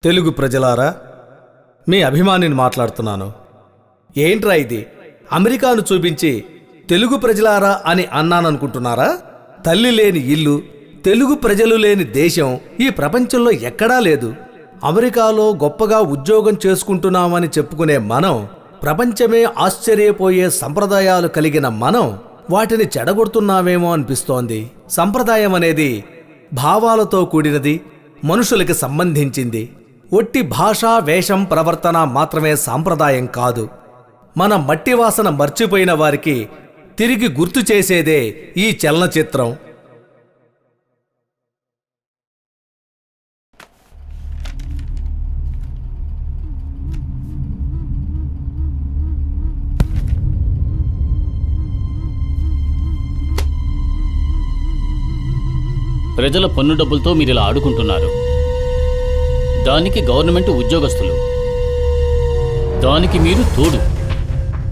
తెలుగు ప్రజలారా, మీ అభిమానిని మాట్లాడుతున్నాను. ఏంట్రా ఇది? అమెరికాను చూపించి తెలుగు ప్రజలారా అని అన్నాననుకుంటున్నారా? తల్లి లేని ఇల్లు, తెలుగు ప్రజలు లేని దేశం ఈ ప్రపంచంలో ఎక్కడా లేదు. అమెరికాలో గొప్పగా ఉద్యోగం చేసుకుంటున్నామని చెప్పుకునే మనం, ప్రపంచమే ఆశ్చర్యపోయే సంప్రదాయాలు కలిగిన మనం వాటిని చెడగొడుతున్నామేమో అనిపిస్తోంది. సంప్రదాయం అనేది భావాలతో కూడినది, మనుషులకి సంబంధించింది. ఒట్టి భాషా వేషం ప్రవర్తన మాత్రమే సాంప్రదాయం కాదు. మన మట్టి వాసన మర్చిపోయిన వారికి తిరిగి గుర్తు చేసేదే ఈ చలనచిత్రం. ప్రజల పన్ను డబ్బులతో మీరు ఇలా ఆడుకుంటున్నారు. దానికి గవర్నమెంట్ ఉద్యోగస్తులు, దానికి మీరు తోడు.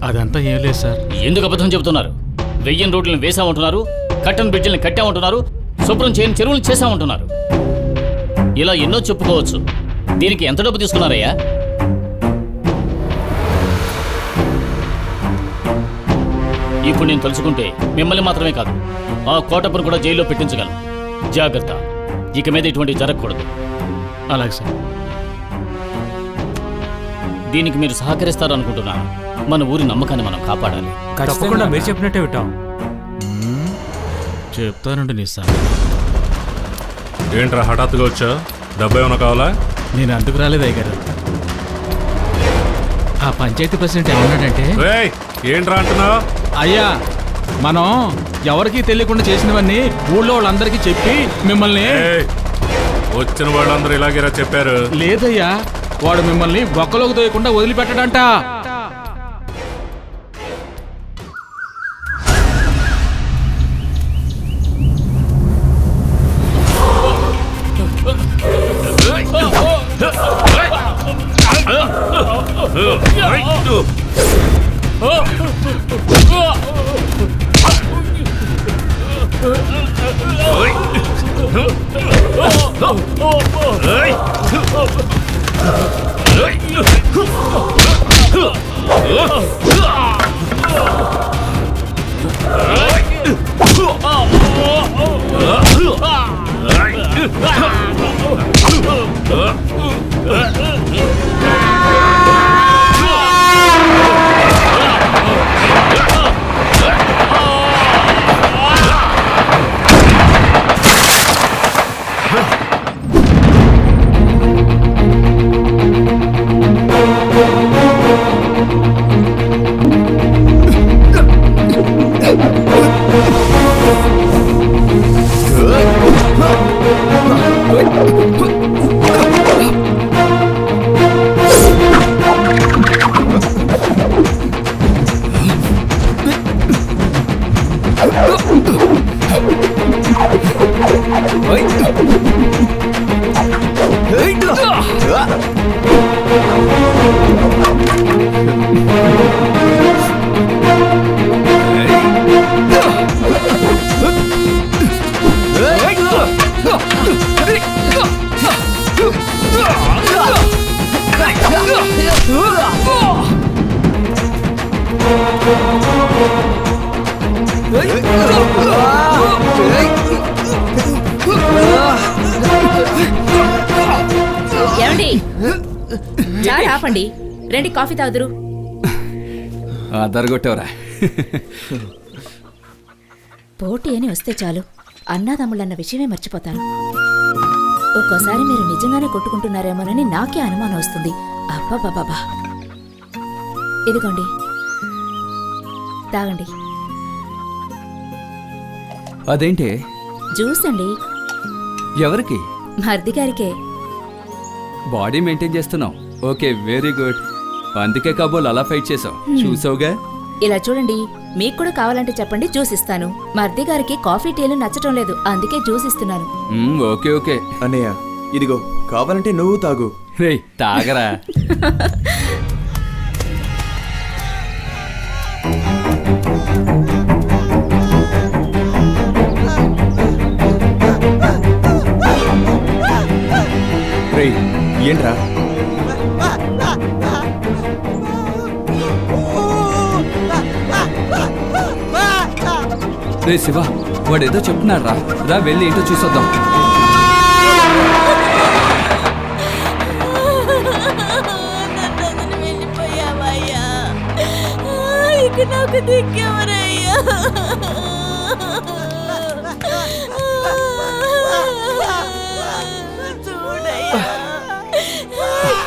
అదంతా ఏం లేదు సార్. ఎందుకు అబద్ధం చెబుతున్నారు? 1000 రోడ్లను వేసామంటున్నారు, కట్టన్ బ్రిడ్జిలను కట్టామంటున్నారు, శుభ్రం చేయని చెరువులను చేసామంటున్నారు. ఇలా ఎన్నో చెప్పుకోవచ్చు. దీనికి ఎంత డబ్బు తీసుకున్నారయ్యా? ఇప్పుడు నేను తలుచుకుంటే మిమ్మల్ని మాత్రమే కాదు, ఆ కోటప్పను కూడా జైల్లో పెట్టించగలను. జాగ్రత్త, ఇక మీద ఇటువంటి జరగకూడదు. అలాగే సార్. దీనికి మీరు సహకరిస్తారనుకుంటున్నాను. మన ఊరి నమ్మకాన్ని మనం కాపాడాలి. తప్పకుండా మీరు చెప్పినట్టే వింటాం. చెప్తానండి నీ సార్. ఏంట్రా హఠాత్తుగా వచ్చా? డబ్బు ఏమైనా కావాలా? నేను అందుకు రాలేదు అయ్యగారు. ఆ పంచాయతీ ప్రెసిడెంట్ ఏమన్నాడంటే, ఏంట్రా అంటున్నావు? అయ్యా, మనం ఎవరికీ తెలియకుండా చేసినవన్నీ ఊళ్ళో వాళ్ళందరికీ చెప్పి మిమ్మల్ని... వచ్చిన వాళ్ళందరూ ఇలాగేరా చెప్పారు? లేదయ్యా, వాడు మిమ్మల్ని బొక్కలోకి తోయకుండా వదిలిపెట్టడంట. ఆపండి, రండి కాఫీ తాగుదురు. దరగొట్టవరా? పోటీ అని వస్తే చాలు, అన్నాదమ్ముళ్ళన్న విషయమే మర్చిపోతాను. ఒక్కోసారి మీరు నిజంగానే కొట్టుకుంటున్నారేమోనని నాకే అనుమానం వస్తుంది. అబ్బాబాబా, ఇదిగోండి, తాగండి. అదేంటి? జ్యూస్ అండి. ఎవరికి? మర్ది గారికే. బాడీ మెయింటైన్ చేస్తున్నావు. Okay, very good. అందుకే కాబోలు అలా ఫైట్ చేసావు, చూసావుగా. ఇలా చూడండి, మీకు కూడా కావాలంటే చెప్పండి, జ్యూస్ ఇస్తాను. మర్ది గారికి కాఫీ టీలు నచ్చటం లేదు, అందుకే జ్యూస్ ఇస్తున్నాను. Okay okay. అన్నయ్య, ఇదిగో, కావాలంటే నువ్వు తాగు. రే, తాగరా. ఏంట్రా? రే శివ, వాడేదో చెప్తున్నాడు రా. రా వెళ్ళి ఏంటో చూసొద్దాం. వెళ్ళిపోయావయ్యా, ఇక నాకు దిక్కెవరయ్యా? చూడయ్యా,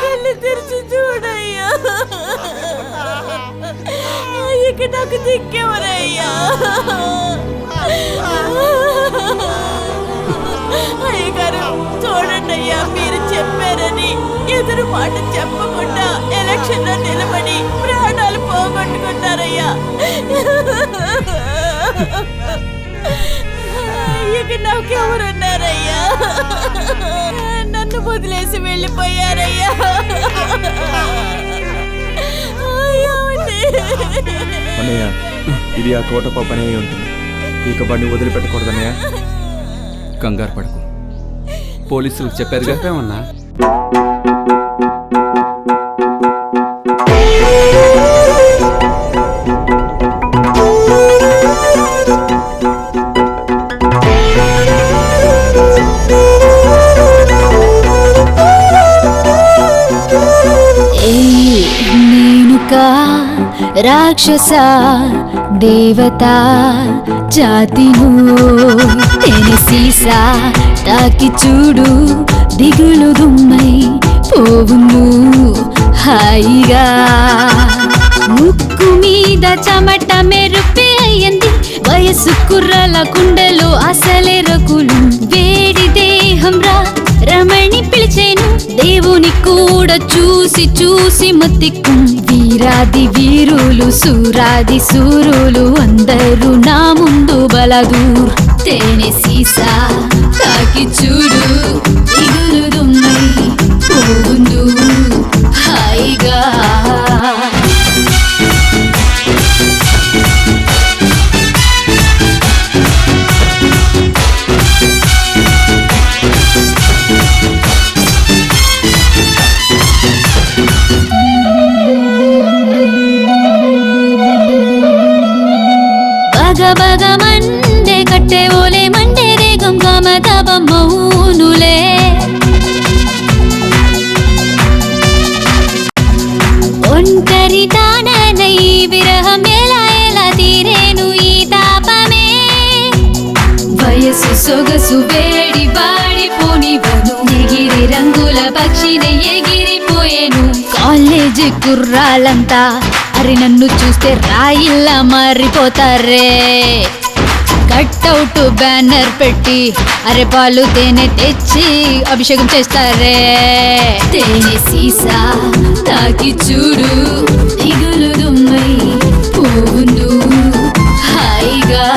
కళ్ళు తెరిచి చూడయ్యా, ఇక నాకు దిక్కెవరయ్యా? అయ్యగారు చూడండి అయ్యా, మీరు చెప్పారని ఎదురు మాట చెప్పకుండా ఎలక్షన్ లో నిలబడి ప్రాణాలు పోగొట్టుకున్నారయ్యా. ఇక నాకెవరున్నారయ్యా? నన్ను వదిలేసి వెళ్ళిపోయారయ్యా. అన్నయ్య, ఇది ఆ కోట పప్పనే ఉంటుంది. ఇక వాడిని వదిలిపెట్టకూడదన్నయ్య. కంగారు పడకు, పోలీసులకు చెప్పారు. చెప్పామన్నా. నేనుకా రాక్షస దేవత జాతిను తెనసీసా తాకి చూడు దిగులు దుమ్మై పోవును హాయిగా. ముక్కు మీద చెమట మెరుపే అయ్యింది, వయసు కుర్రల కుండలు అసలే రకులు. వేడి దేహం రా రమణి పిలిచేను, దేవుని కూడా చూసి చూసి మతిక్కు. వీరాది వీరులు సూరాది సూరులు అందరూ నా ముందు బలదూర్. తేనె సీసా తాకి చూడు దిగులు దుమ్మై పోవుందు హాయిగా. బగ మండే కట్టె ఓలే మండే రేగం గమ తబ మౌనులే. ఒంటరి తానై విరహం ఎలా ఎలా తీరేను ఈ తాపమే. వయసు సొగసు వేడి వాడిపోనివను, ఎగిరి రంగుల పక్షిని ఎగిరిపోయేను. కాలేజీ కుర్రాలంతా అరి నన్ను చూస్తే రాయిల్లా మారిపోతారే. కట్అవుట్ బ్యానర్ పెట్టి అరే పాలు తేనె తెచ్చి అభిషేకం చేస్తారే. తేనె సీసా తాకి చూడు దిగులు దుమ్మై పోవును హాయిగా.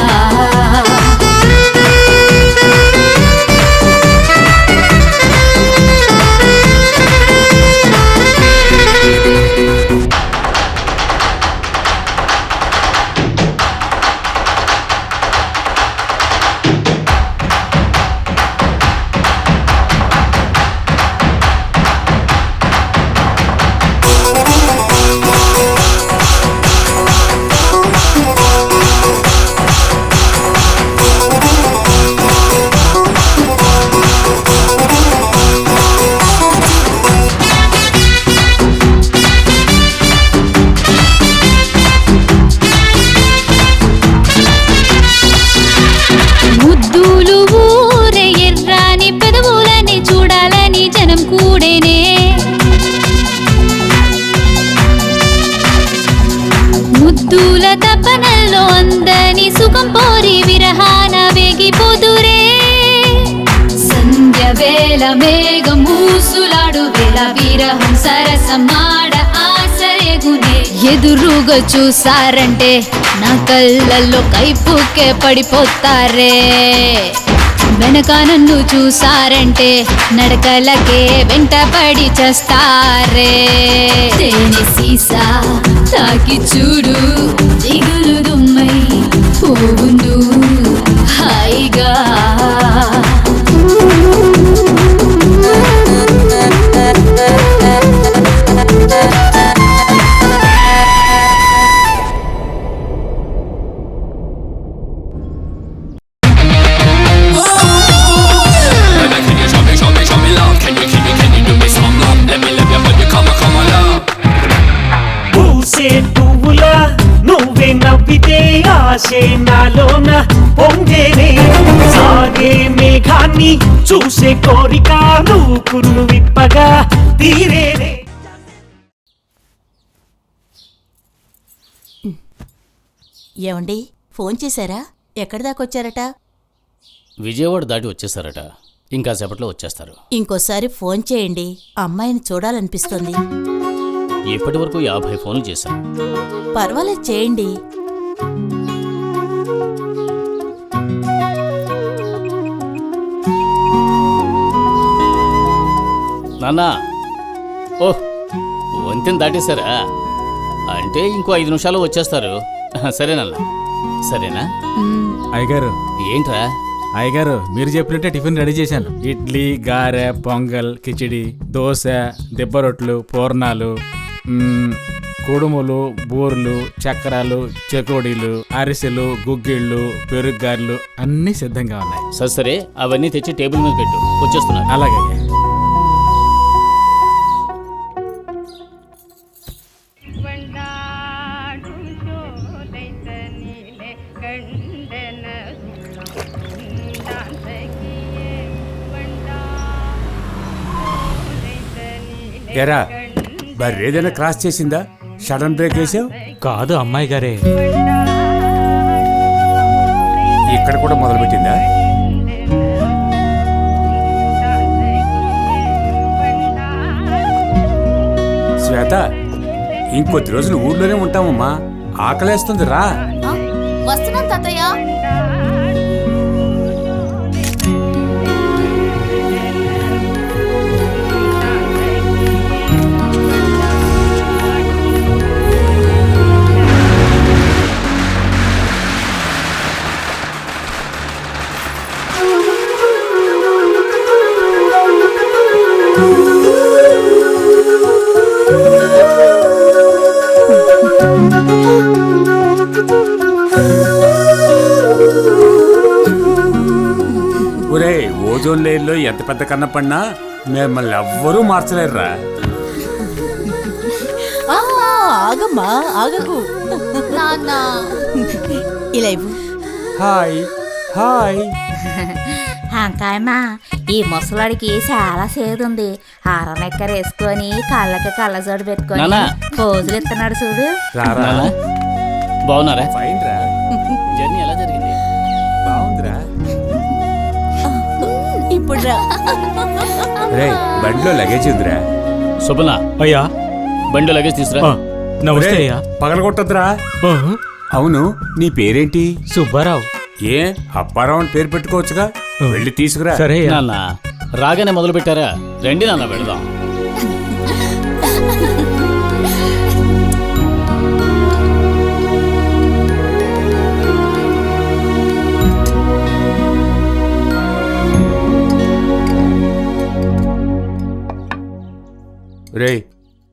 ముద్దుల తపనల్లో అందని సుఖం పోరి విరహాన వేగిపోదురే. సంధ్య వేళ మేఘం మూసులాడు వేళ విరహం సరసమాడ ఆశయగునే. ఎదురుగా చూసారంటే నా కళ్ళల్లో కైపుకే పడిపోతారే. వెనక నన్ను చూసారంటే నడకలకే వెంటపడి చేస్తారే. తేనె సీసా తాకి చూడు దిగులు దుమ్మై పోవుందు హాయిగా. పువ్వులా నువ్వే నవ్వితే ఆశే నాలోన పొంగేనే సాగే మేఘాన్ని చూసే కోరిక నువ్వు కురులు విప్పగా తీరేనే. ఏమండి ఫోన్ చేశారా? ఎక్కడి దాకా వచ్చారట? విజయవాడ దాటి వచ్చేసారట. ఇంకా సేపట్లో వచ్చేస్తారు. ఇంకోసారి ఫోన్ చేయండి, అమ్మాయిని చూడాలనిపిస్తుంది. ఇప్పటి వరకు 50 ఫోన్లు చేశాను. పర్వాలేదు, చేయండి. నాన్నా, ఓహ్ వంతెన దాటేశారా? అంటే ఇంకో 5 నిమిషాలు వచ్చేస్తారు. సరేనన్నా, సరేనా? అయ్యగారు, ఏంట్రా? అయ్యగారు మీరు చెప్పినట్టే టిఫిన్ రెడీ చేశాను. ఇడ్లీ, గారె, పొంగల్, కిచిడి, దోశ, దిబ్బ రొట్లు, పూర్ణాలు, కుడుములు, బూర్లు, చక్రాలు, చెకోడీలు, అరిసెలు, గుగ్గిళ్ళు, పెరుగ్గారెలు అన్నీ సిద్ధంగా ఉన్నాయి. సరే అవన్నీ తెచ్చి టేబుల్ మీద పెట్టు, వచ్చేస్తున్నాను. అలాగే. ఎరా బర్రేదైనా క్రాస్ చేసిందా? సడన్ బ్రేక్ వేసావు? కాదు, అమ్మాయి గారే. ఇక్కడ కూడా మొదలుపెట్టిందా? శ్వేత, ఇంకొద్ది రోజులు ఊర్లోనే ఉంటామమ్మా. ఆకలేస్తుంది, రా. వస్తున్నాను తాతయ్య. ఒరే, ఓజోన్ లేయర్లో ఎంత పెద్ద కన్న పడినా మిమ్మల్ని ఎవ్వరూ మార్చలేరురా. ఆగమ్మా, ఆగకు నాన్న. ఇలా ఇవ్వు. Hi hi. అంకాయమ్మా, ఈ ముసలాడికి చాలా సేదుంది. ఆరనెక్కర వేసుకొని కళ్ళకి కళ్ళజోడు పెట్టుకొని నాన్నా. పోజులు ఇస్తున్నాడు చూడు. రారా. బాగున్నారా? ఫైన్ రా. జర్నీ ఎలా జరిగింది? బాగుందిరా. ఇప్పుడు రా. రే, బండిలో లగేజ్ ఉందిరా. సుబ్బన్న, అయ్యా, బండి లగేజ్ తీసురా. నమస్తే అయ్యా. పగలగొట్టద్దురా. అవును, నీ పేరేంటి? సుబ్బారావు. ఏ అప్పారావు అని పేరు పెట్టుకోవచ్చుగా. వెళ్ళి తీసుకురా. సరే నాన్న, రాగానే మొదలు పెట్టారా? రండి నాన్న, వెళదాం. రే,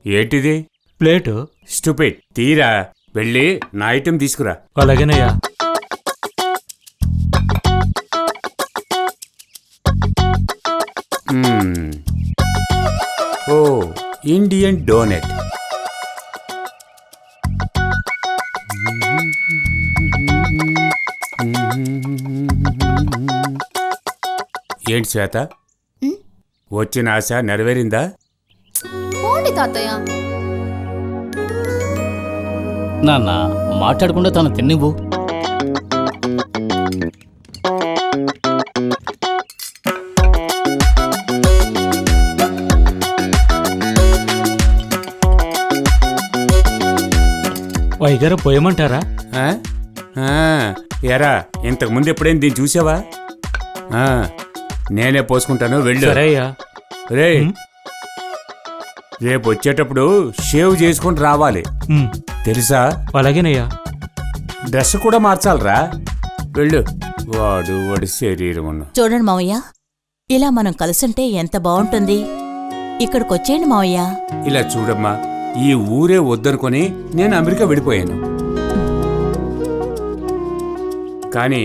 ఏంటిది? ప్లేటు. స్టూపిడ్, తీరా. వెళ్ళి నా ఐటెం తీసుకురా. అలాగేనయ్యా. ఓ, ఇండియన్ డోనట్. ఏంటి శ్వేత, వచ్చిన ఆశ నెరవేరిందా? తాతయ్య, నాన్న, మాట్లాడకుండా తను తిన్నివ్వు. వైగారు పోయమంటారా? ఎరా, ఇంతకు ముందు ఎప్పుడైనా దీన్ని చూసావా? నేనే పోసుకుంటాను, వెళ్ళు. సరే అయ్యా. రే, రేపు వచ్చేటప్పుడు షేవ్ చేసుకుని రావాలి, తెలుసా? అలాగేనయ్యా. డ్రెస్ కూడా మార్చాలరా. వెళ్ళు. వాడి శరీరం. చూడండి మావయ్య, ఇలా మనం కలుసుంటే ఎంత బాగుంటుంది. ఇక్కడికొచ్చేయండి మావయ్య. ఇలా చూడమ్మా, ఈ ఊరే వద్దనుకొని నేను అమెరికా వెళ్ళిపోయాను. కానీ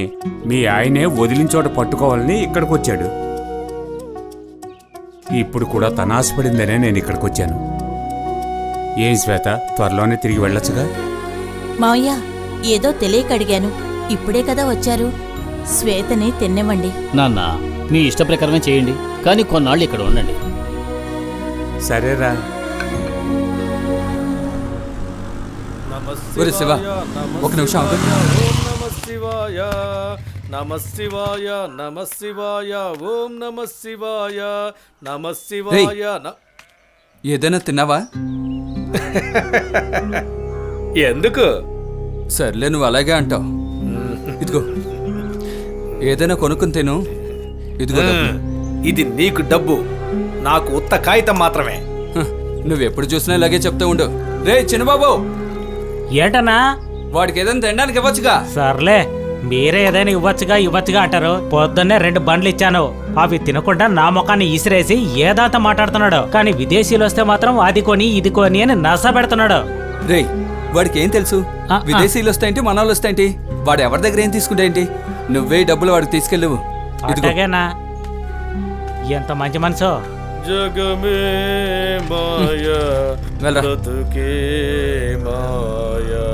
మీ ఆయనే వదిలిన చోట పట్టుకోవాలని ఇక్కడికి వచ్చాడు. ఇప్పుడు కూడా తనాశపడిందనే నేను ఇక్కడికి వచ్చాను. ఏం శ్వేత, త్వరలోనే తిరిగి వెళ్ళొచ్చుగా? మావయ్య ఏదో తెలియక అడిగాను, ఇప్పుడే కదా వచ్చారు. శ్వేతని తిన్నివ్వండి. నాన్న మీ ఇష్ట ప్రకారమే చేయండి, కానీ కొన్నాళ్ళు ఇక్కడ ఉండండి. సరేరా. ఒరే శివ, ఒక నిమిషం ఆగు. శివాయ నమ శివాయ నమ శివాయ ఓం నమ శివాయ నమ శివాయ. ఏదైనా తిన్నావా? ఎందుకు? సర్లే, నువ్వు అలాగే అంటావు. ఇదిగో ఏదైనా కొనుక్కుని తిను. ఇదిగో డబ్బు. ఇది నీకు డబ్బు, నాకు ఉత్త కాగితం మాత్రమే. నువ్వెప్పుడు చూసినా ఇలాగే చెప్తూ ఉండు. రే చిన్నబాబు, ఏంటన్నా? వాడికి ఏదైనా తినడానికి ఇవ్వచ్చుగా. సర్లే, మీరే ఏదైనా ఇవ్వచ్చుగా అంటారు. పొద్దున్నే 2 బండ్లు ఇచ్చాను, అవి తినకుండా నా ముఖాన్ని ఇసిరేసి ఏదాత మాట్లాడుతున్నాడు. కానీ విదేశీయులు వస్తే మాత్రం అది కొని ఇది కొని అని నస పెడుతున్నాడు. రే, వాడికి ఏం తెలుసు? విదేశీయులు వస్తాయంటి, మన వాళ్ళు వస్తాయంటి. వాడు ఎవరి దగ్గర ఏం తీసుకుంటా ఏంటి? నువ్వే డబ్బులు వాడికి తీసుకెళ్ళవు. అట్లాగేనా? ఎంత మంచి మనసు. జగమే మాయా బ్రతుకే మాయా.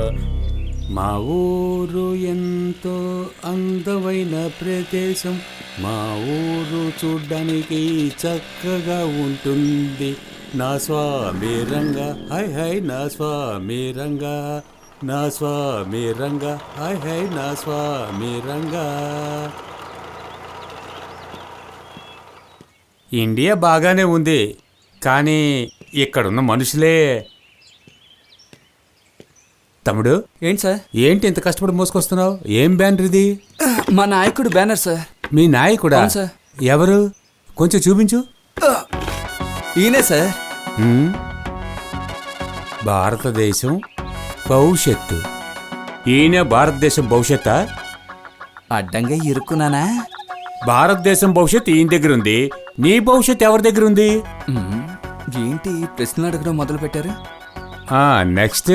మా ఊరు ఎంతో అందమైన ప్రదేశం, మా ఊరు చూడ్డానికి చక్కగా ఉంటుంది. నా స్వామి రంగా హై హై, నా స్వామి రంగా, నా స్వామి రంగా హై హై, నా స్వామి రంగా. ఇండియా బాగానే ఉంది, కానీ ఇక్కడున్న మనుషులే. తమ్ముడు, ఏంటి సార్? ఏంటి ఇంత కష్టపడి మోసుకొస్తున్నావు? ఏం బ్యానర్ ఇది? మా నాయకుడు బ్యానర్ సార్. మీ నాయకుడా? సార్. ఎవరు? కొంచెం చూపించు. ఈయనే సార్. భారతదేశం భవిష్యత్తు. ఈయన భారతదేశం భవిష్యత్తా? అడ్డంగా ఇరుక్కున్నానా? భారతదేశం భవిష్యత్తు ఈయన దగ్గర ఉంది, నీ భవిష్యత్తు ఎవరి దగ్గర ఉంది? ఏంటి ప్రశ్నలు అడగడం మొదలు పెట్టారు? నెక్స్ట్.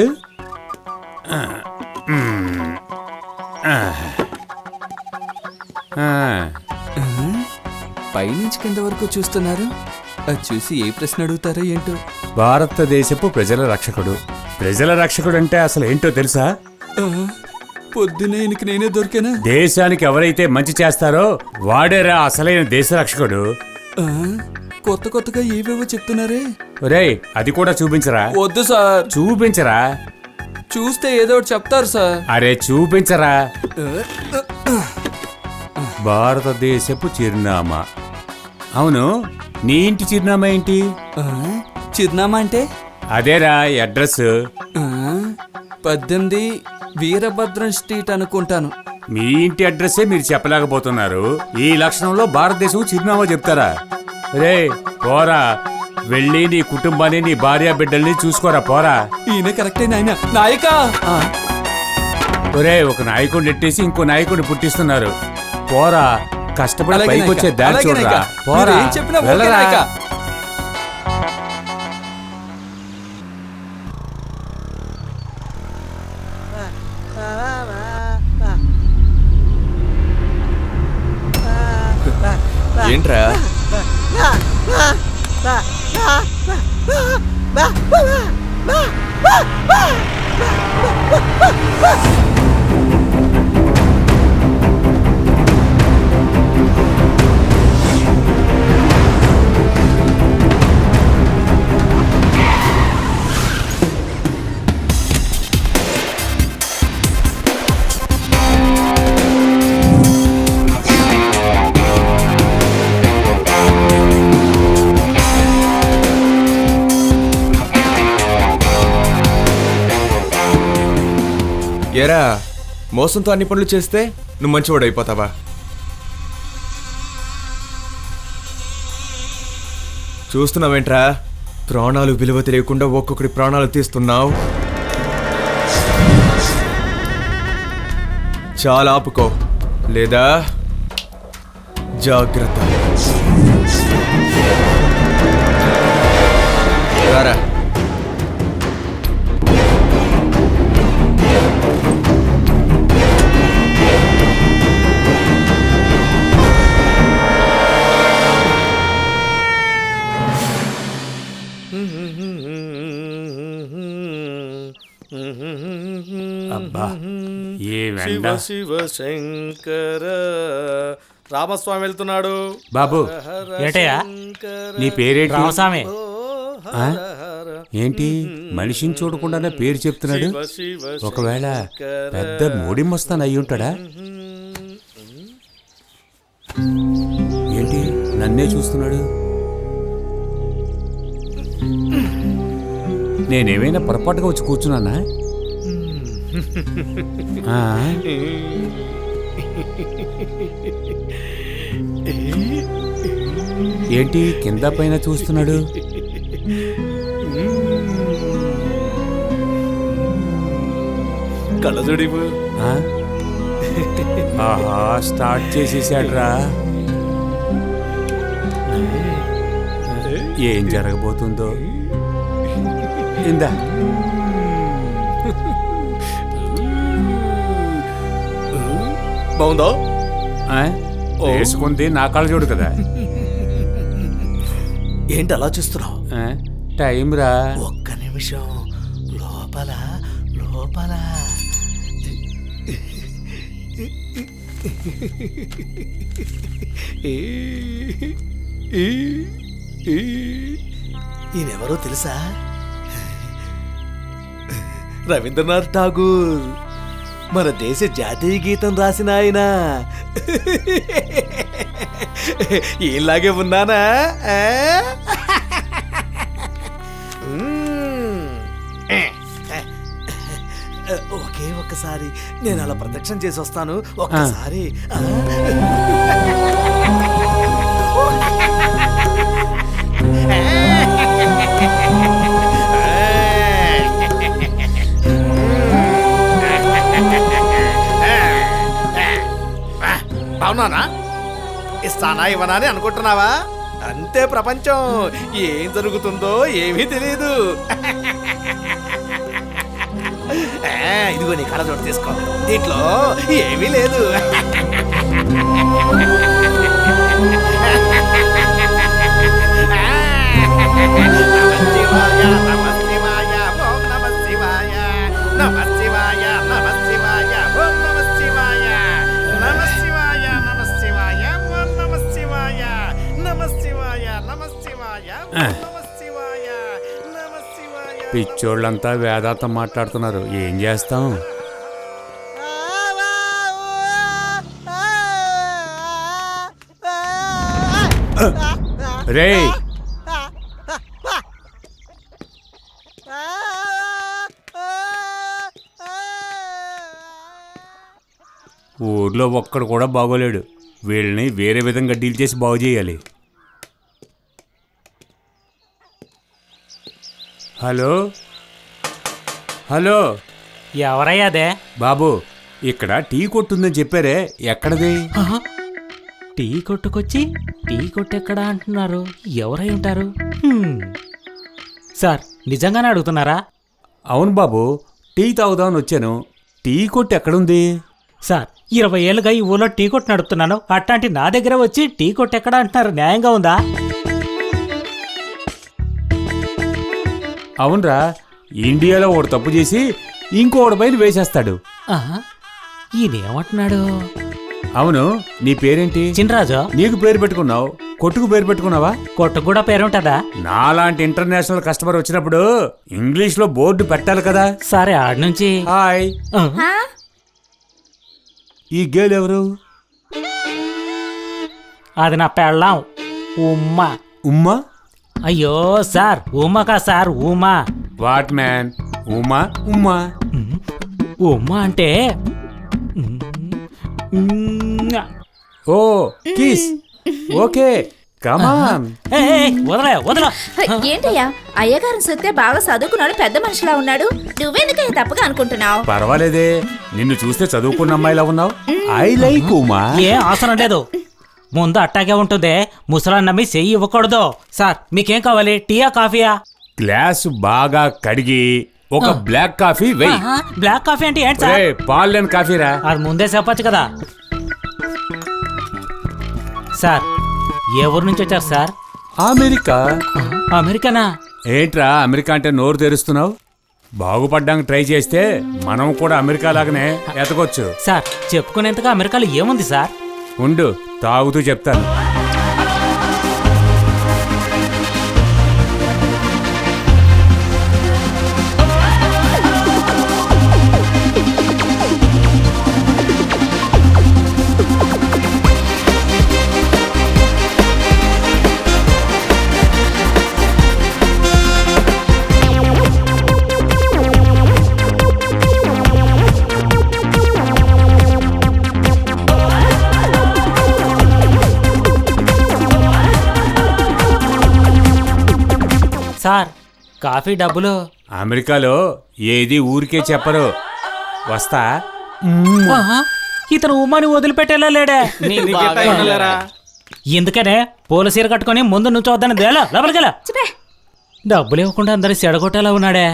పైనుంచి కింద వరకు చూస్తున్నారు. అది చూసి ఏ ప్రశ్న అడుగుతారో ఏంటో. భారతదేశపు ప్రజల రక్షకుడు. ప్రజల రక్షకుడు అంటే అసలు ఏంటో తెలుసా? పొద్దునే ఈయనకి నేనే దొరికానా? దేశానికి ఎవరైతే మంచి చేస్తారో వాడేరా అసలైన దేశ రక్షకుడు. కొత్త కొత్తగా ఏవేవో చెప్తున్నారే. ఒరేయ్, అది కూడా చూపించరా? వద్దు సార్. చూపించరా? చూస్తే ఏదో ఒకటి చెప్తారు సార్. అరే చూపించరా. భారతదేశపు చిరునామా. అవును, నీ ఇంటి చిరునామా ఏంటి? చిరునామా అంటే? అదేరా అడ్రస్. 18 వీరభద్రం స్ట్రీట్ అనుకుంటాను. మీ ఇంటి అడ్రస్సే మీరు చెప్పలేకపోతున్నారు, ఈ లక్షణంలో భారతదేశం చిరునామా చెప్తారా? రే పోరా, వెళ్ళి నీ కుటుంబాన్ని, నీ భార్య బిడ్డల్ని చూసుకోరా, పోరా. ఈయన కరెక్టే నాయన. నాయకా! ఒరే, ఒక నాయకుడిని నెట్టేసి ఇంకో నాయకుడిని పుట్టిస్తున్నారు. పోరా, కష్టపడి పైకి వచ్చే దారి చూడరా. పోరా, వెళ్ళరా. ఏంట్రా? ఏరా, మోసంతో అన్ని పనులు చేస్తే నువ్వు మంచివాడు అయిపోతావా? చూస్తున్నావేంట్రా? ప్రాణాలు విలువ తెలియకుండా ఒక్కొక్కడి ప్రాణాలు తీస్తున్నావు. చాలా ఆపుకో, లేదా జాగ్రత్త. రారా. అబ్బా ఏ శివ శివ శంకర. రామస్వామి వెళ్తున్నాడు. బాబు ఏటయ్యా నీ పేరేంటి? రామస్వామి. ఆ? ఏంటి మనిషిని చూడకుండానే పేరు చెప్తున్నాడు? ఒకవేళ పెద్ద మోడిమస్తాన్ అయి ఉంటాడా? ఏంటి నన్నే చూస్తున్నాడు? నేనేమైనా పొరపాటుగా వచ్చి కూర్చున్నానా? ఆ? ఏంటి కింద పైన చూస్తున్నాడు? కళ్ళజోడివు. ఆ? ఆహా స్టార్ట్ చేసేసాడ్రా. ఏం జరగబోతుందో ఇందా. బాగుందో? ఆ? వేసుకుంది నా కళ్ళజోడు కదా. ఏంటి అలా చూస్తున్నావు? ఆ? టైం రా. ఒక్క నిమిషం. లోపల లోపల ఈయనెవరో తెలుసా? రవీంద్రనాథ్ ఠాగూర్, మన దేశ జాతీయ గీతం రాసిన ఆయన. ఈలాగే ఉన్నానా? ఒకే ఒక్కసారి నేను అలా ప్రదక్షిణ చేసి వస్తాను. ఒక్కసారి. అవునా? ఇస్తానా ఇవ్వనా అని అనుకుంటున్నావా? అంతే ప్రపంచం. ఏం జరుగుతుందో ఏమీ తెలియదు. ఇదిగో నీ కళ్ళజోడు తీసుకో. దీంట్లో ఏమీ లేదు. పిచ్చోళ్ళంతా వేదాంతం మాట్లాడుతున్నారు. ఏం చేస్తాం? రేయ్ ఊర్లో ఒక్కడు కూడా బాగోలేడు. వీళ్ళని వేరే విధంగా డీల్ చేసి బాగు చేయాలి. Hello hello, ఎవరయ్యాదే? బాబు ఇక్కడ టీ కొట్టుందని చెప్పారే, ఎక్కడది? టీ కొట్టుకొచ్చి టీ కొట్టెక్కడా అంటున్నారు. ఎవరై ఉంటారు? సార్ నిజంగానే అడుగుతున్నారా? అవును బాబు, టీ తాగుదామని వచ్చాను. టీ కొట్టు ఎక్కడుంది? సార్ 20 ఏళ్ళుగా ఈ ఊళ్ళో టీ కొట్టు నడుపుతున్నాను. అట్లాంటి నా దగ్గర వచ్చి టీ కొట్టు ఎక్కడా అంటున్నారు. న్యాయంగా ఉందా? అవునరా, ఇండియాలో ఒకడు తప్పు చేసి ఇంకోటి పైన వేసేస్తాడు. ఈయనేమంటున్నాడు? అవును, నీ పేరేంటి? చినరాజు. నీకు పేరు పెట్టుకున్నావు, కొట్టుకు పేరు పెట్టుకున్నావా? కొట్టుకు కూడా పేరుంటదా? నాలాంటి ఇంటర్నేషనల్ కస్టమర్ వచ్చినప్పుడు ఇంగ్లీష్ లో బోర్డు పెట్టాలి కదా. సరే ఆడ నుంచి. హాయ్. ఈ గేల్ ఎవరు? అది నా పెళ్ళాం ఉమ్మా. ఉమ్మా? అయ్యో సార్, ఉమ్మకా సార్, ఉమా. What man? ఉమా ఉమ్మా ఉమ్మా అంటే ఓ కిస్. Okay come on. వదలే వదల. ఏంటయ్యా అయ్యగారిని చూస్తే బాగా చదువుకున్నాడు, పెద్ద మనిషిలా ఉన్నాడు. నువ్వెందుకయ్యా తప్పగా అనుకుంటున్నావు? పర్వాలేదే, నిన్ను చూస్తే చదువుకున్న అమ్మాయిలా ఉన్నావు. I like Uma. ఏ అవసరం లేదు, ముందు అట్టాగే ఉంటుంది. ముసలాన్ని నమ్మి చెయ్యి ఇవ్వకూడదు. సార్ మీకేం కావాలి, టీయా కాఫీయా? గ్లాసు బాగా కడిగి ఒక బ్లాక్ కాఫీ వెయ్యి. బ్లాక్ కాఫీ అంటే ఏంటి సార్? పాలు లేని కాఫీరా. అది ముందే చెప్పచ్చు కదా. సార్ ఏ ఊరు నుంచి వచ్చారు సార్? అమెరికా. అమెరికానా? ఏంట్రా అమెరికా అంటే నోరు తెరుస్తున్నావు? బాగుపడ్డానికి ట్రై చేస్తే మనం కూడా అమెరికా లాగానే ఎతకొచ్చు. సార్ చెప్పుకునేంతగా అమెరికాలో ఏముంది సార్? ఉండు, తాగుతూ చెప్తాను. సార్ కాఫీ డబ్బులు. అమెరికాలో ఏది ఊరికే చెప్పరు. వస్తా. ఆహా, ఇతను ఉమ్మని వదిలిపెట్టేలా లేడే. ఎందుకనే పూల సీర కట్టుకొని ముందు నుంచి వద్దని దేలా లోపలికెలా. డబ్బులు ఇవ్వకుండా అందరి సెడగొట్టేలా ఉన్నాడే.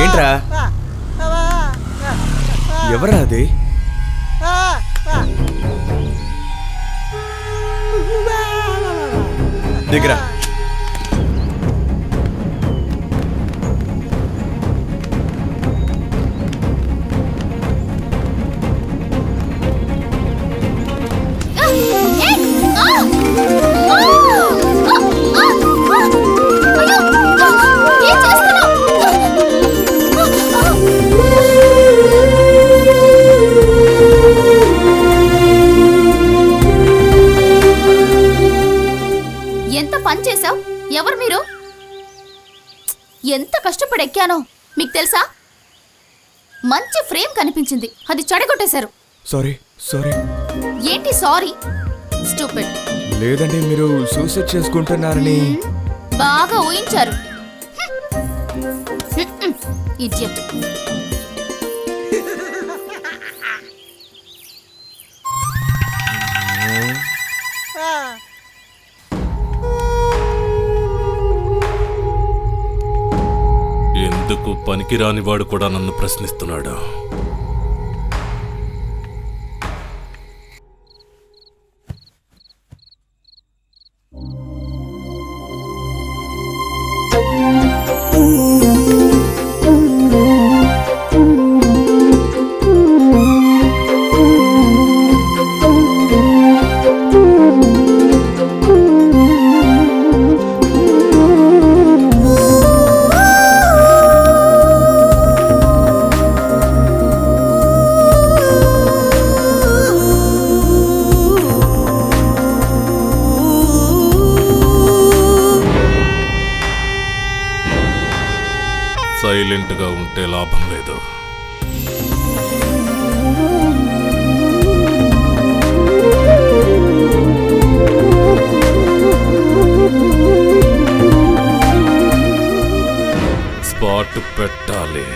ఏంట్రా? ఎవరా అది? దిగరా. ఎంత పని చేశావు? ఎవరు మీరు? ఎంత కష్టపడి ఎక్కానో మీకు తెలుసా? మంచి ఫ్రేమ్ కనిపించింది, అది చెడగొట్టేశారు. Sorry sorry. ఏంటి సారీ? స్టూపిడ్. లేదండి, మీరు సూసైడ్ చేసుకుంటున్నారని. బాగా ఊహించారు. ఇడియట్. ఎందుకు పనికిరాని వాడు కూడా నన్ను ప్రశ్నిస్తున్నాడు? సైలెంట్గా ఉంటే లాభం లేదు. స్పాట్ పెట్టాలి.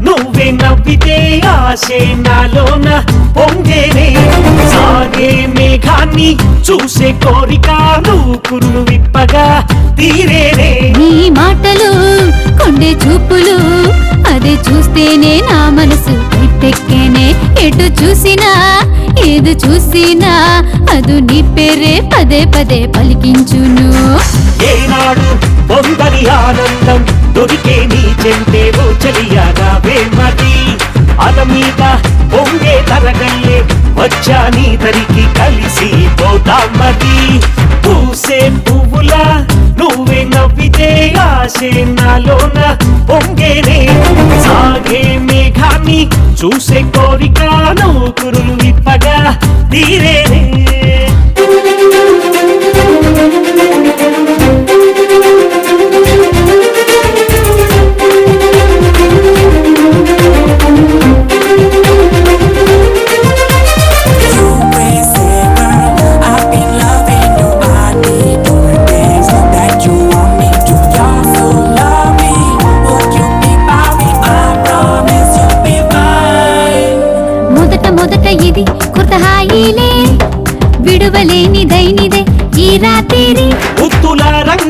నువ్వే నవ్వితే ఆశే నాలోన పొంగేనే. సాగే మేఘాన్ని చూసే కోరిక నువ్వు కురులు విప్పగా తీరేనే. నీ మాటలు కొండే చూపులు అదే చూస్తేనే నా మనసు ఇట్టెక్కేనే. ఎటు చూసినా ఏది చూసినా అదు నీ పేరే పదే పదే పలికించును. ఏనాడు పొందని ఆనందం దొరికే నీ చెంతేవో చలియాగా వేమది. అల మీద పొంగే తరగల్లే వచ్చా నీ దరికి కలిసి పోతామది. పూసే పువ్వులా నువ్వే నవ్వితే ఆశే నాలోన పొంగేనే. సాగే మేఘాన్ని చూసే కోరిక నువ్వు కురులు విప్పగా తీరేనే.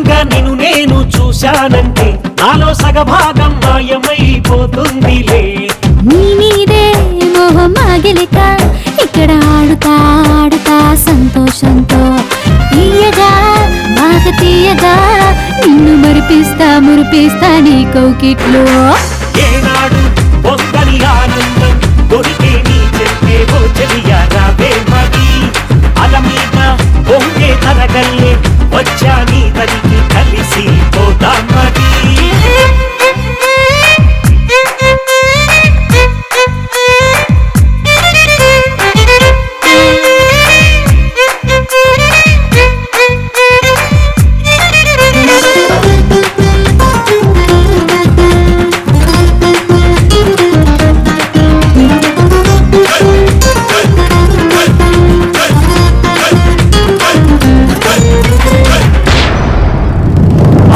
దూరంగా నిన్ను నేను చూశానంటే నాలో సగభాగం మాయమైపోతుందిలే. నీ మీదే మోహం ఆగలిక ఇక్కడ ఆడుతా ఆడుతా సంతోషంతో తీయగా బాగా తీయగా నిన్ను మురిపిస్తా నీ కౌకిట్లో. ఏనాడు పొందని ఆనందం దొరికే నీ చెంతేవో చెలియా రావే మరి. అల మీద పొంగే తరగల్లే వచ్చా నీ తరికి కలిసి పోదాం మరి.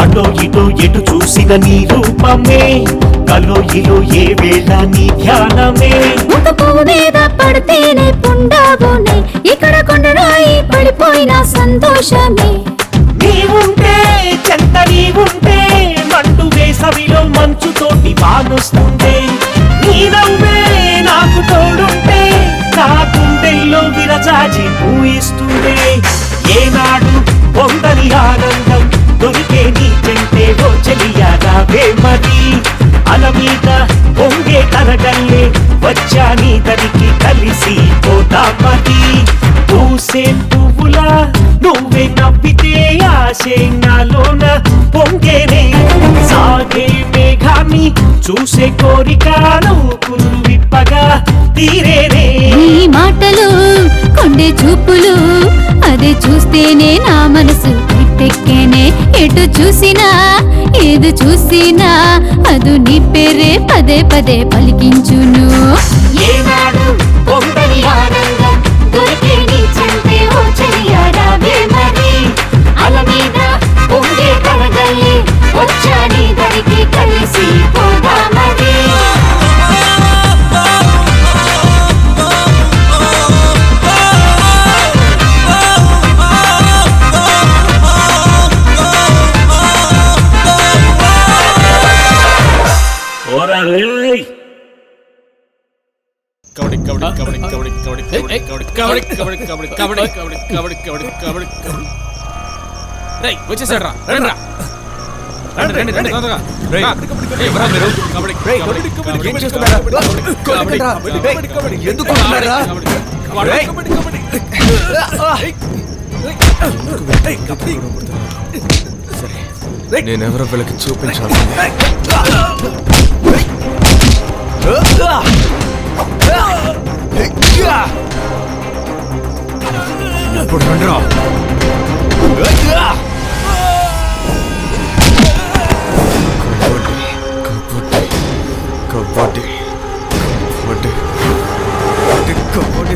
అటో ఇటో ఎటు చూసిన నీ రూపమే కలో ఇలో ఏ వేళ నీ ధ్యానమే. ఒక పువ్వు మీద పడితేనే పుండాగునే ఇక్కడ కొండరాయి పడిపోయిన సంతోషమే. నీవుంటే చెంత నీవుంటే మండు వేసవిలో మంచుతోటి వానొస్తుంటే. నీ నవ్వే నాకు తోడుంటే నా గుండెల్లో విరజాజి పూయిస్తుండే. ఏనాడు పొందని ఆనందం దొరికే నీ చెంతేవో చెలియా రావే మరి. అల మీద పొంగే తరగల్లే వచ్చా నీ దరికి కలిసి పోదాం మరి. పూసే పువ్వులా నువ్వే నవ్వితే ఆశే నాలోన పొంగేనే. సాగే మేఘాన్ని చూసే కోరిక నువ్వు కురు విప్పగా తీరేనే. నీ మాటలు కొండే చూపులు అదే చూస్తేనే నా మనసు ఇట్టెక్కేనే. ఎటు చూసినా ఏది చూసినా అదు నీ పేరే పదే పదే పలికించును. ఏనాడు పొందని ఆనందం దొరికే నీ చెంతేవో చెలియా రావే మరి. అల మీద పొంగే కలగల్లి వచ్చా నీ దరికి కలిసి పోదాం మరి. వచ్చేసాడు రా రండి నేనెవరో వీళ్ళకి చూపించాలి. ఇప్పుడు రండిరా. కబడ్డీ కబడ్డీ కబడ్డీ కబడ్డీ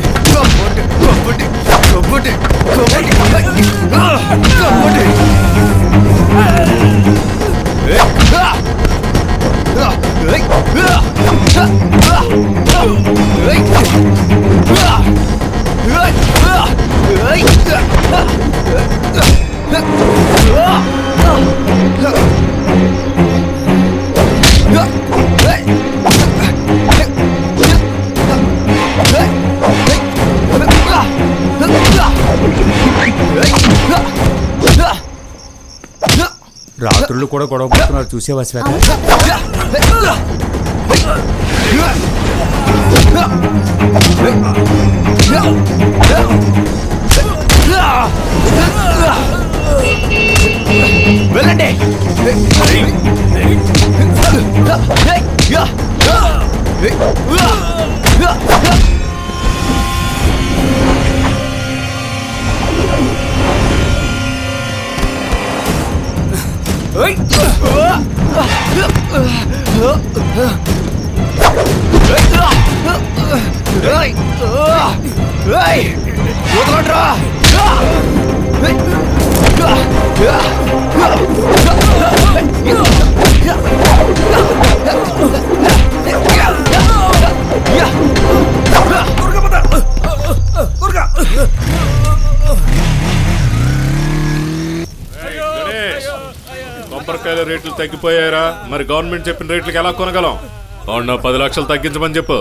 కబడ్డీ కబడ్డీ కబడ్డీ కబడ్డీ రాత్రులు కూడా గొడవ పడుతున్నారు చూసేవా శ్వేత? వెళ్ళండి. కొబ్బరికాయల రేట్లు తగ్గిపోయారా? మరి గవర్నమెంట్ చెప్పిన రేట్లకి ఎలా కొనగలం? అవునా 10 లక్షలు తగ్గించమని చెప్పు.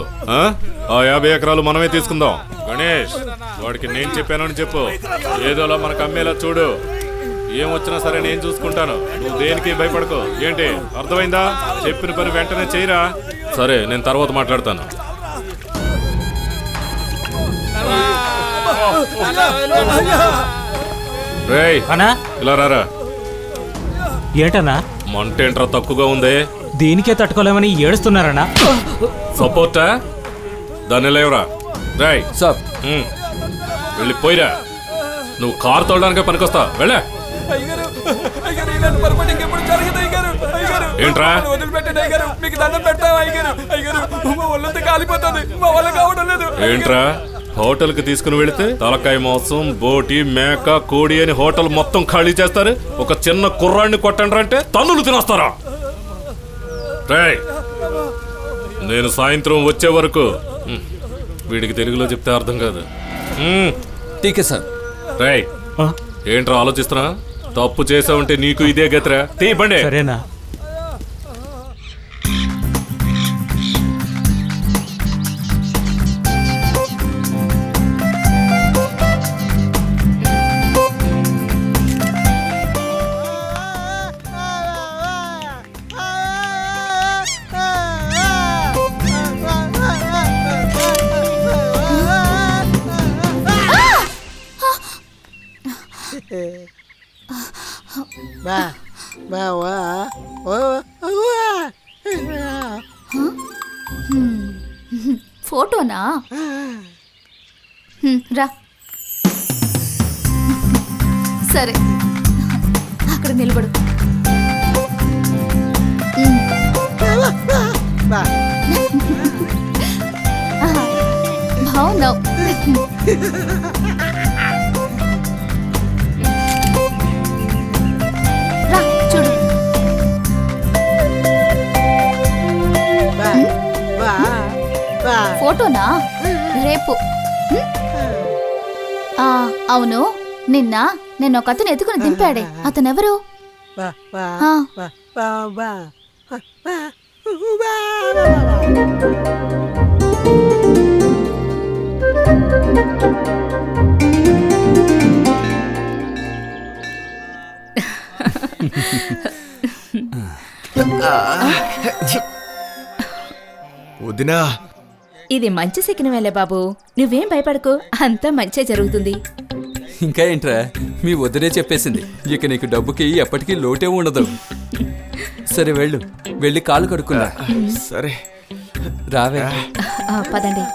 ఆ 50 ఎకరాలు మనమే తీసుకుందాం. గణేష్, వాడికి నేను చెప్పానని చెప్పు. ఏదోలా మనకు అమ్మేలా చూడు. ఏమొచ్చినా సరే నేను చూసుకుంటాను. నువ్వు దేనికి భయపడకు. ఏంటి అర్థమైందా? చెప్పిన పని వెంటనే చేయరా. సరే, నేను తర్వాత మాట్లాడతాను. రేయ్ అన్నా, ఇలా రారా. ఏంటన్నా? మంటేంట్రా తక్కువగా ఉంది? దీనికే తట్టుకోలేమని ఏడుస్తున్నారన్నా. సపోర్టా? దాన్ని లేవరా. రాయ్ సార్ వెళ్ళిపోయిరా. నువ్వు కారు తోడడానికే పనికొస్తా. వెళ్ళా. ఏంట్రా? ఏంట్రా? హోటల్ కి తీసుకుని వెళితే తలకాయ మాంసం, బోటి, మేక, కోడి అని హోటల్ మొత్తం ఖాళీ చేస్తారు. ఒక చిన్న కుర్రాడిని కొట్టండి అంటే తన్నులు తినేస్తారా? రేయ్, నేను సాయంత్రం వచ్చే వరకు. వీడికి తెలుగులో చెప్తే అర్థం కాదు. ఠీకే సార్. రేయ్, ఏంట్రా ఆలోచిస్తున్నా? తప్పు చేసావంటే నీకు ఇదే గతిరా. తీపండి. సరేనా? ఫోటోనా? రా. సరే, అక్కడ నిలబడు. బాగున్నావు. రా చూడు. ఫోటోనా? రేపు. అవును, నిన్న ఒక అతను ఎత్తుకుని దింపాడే, అతనెవరు? వదినా, ఇది మంచి సిగ్నమేలే బాబు, నువ్వేం భయపడకు, అంతా మంచే జరుగుతుంది. ఇంకా ఏంట్రా, మీ వదిలే చెప్పేసింది. ఇక నీకు డబ్బుకి ఎప్పటికీ లోటే ఉండదు. సరే వెళ్ళు, వెళ్ళి కాలు కడుక్కున్నా. సరే రావే. పదండి.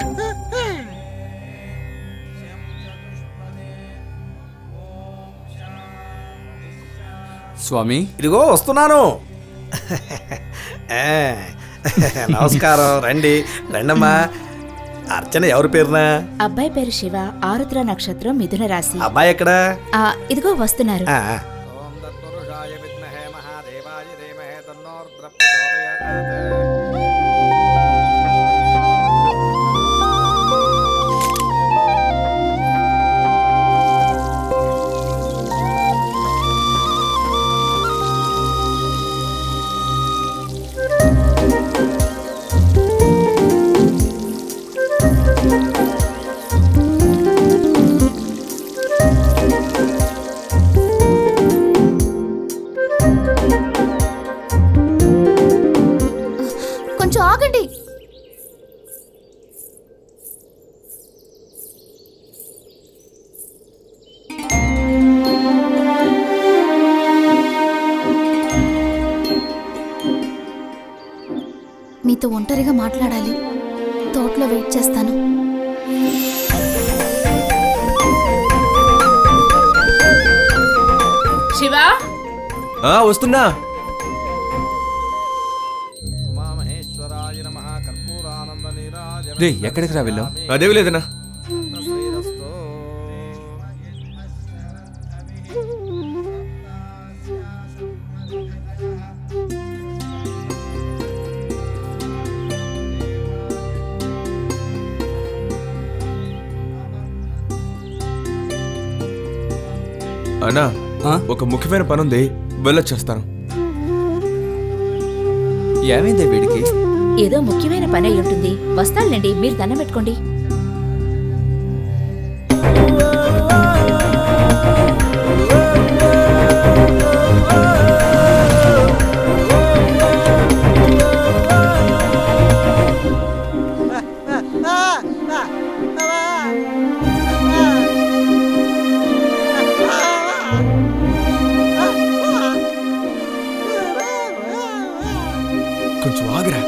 స్వామి, ఇదిగో వస్తున్నాను. నమస్కారం. రండి రండమ్మా. అర్చన ఎవరి పేరునా? అబ్బాయి పేరు శివ, ఆరుద్ర నక్షత్రం, మిథున రాశి. అబ్బాయి ఎక్కడా? ఇదిగో వస్తున్నారు. కొంచెం ఆగండి. మీతో ఒంటరిగా మాట్లాడాలి. తోటలో వెయిట్ చేస్తాను. శివ, వస్తున్నా. రే, ఎక్కడికి రా వెళ్ళావు? అదేవి లేదన్నా. అన్నా, ఒక ముఖ్యమైన పని ఉంది, వెళ్ళొచ్చేస్తాను. ఏమైందే వీడికి? ఏదో ముఖ్యమైన పని అయి ఉంటుంది. వస్తానులేండి, మీరు దండం పెట్టుకోండి. కొంచెం ఆగరా.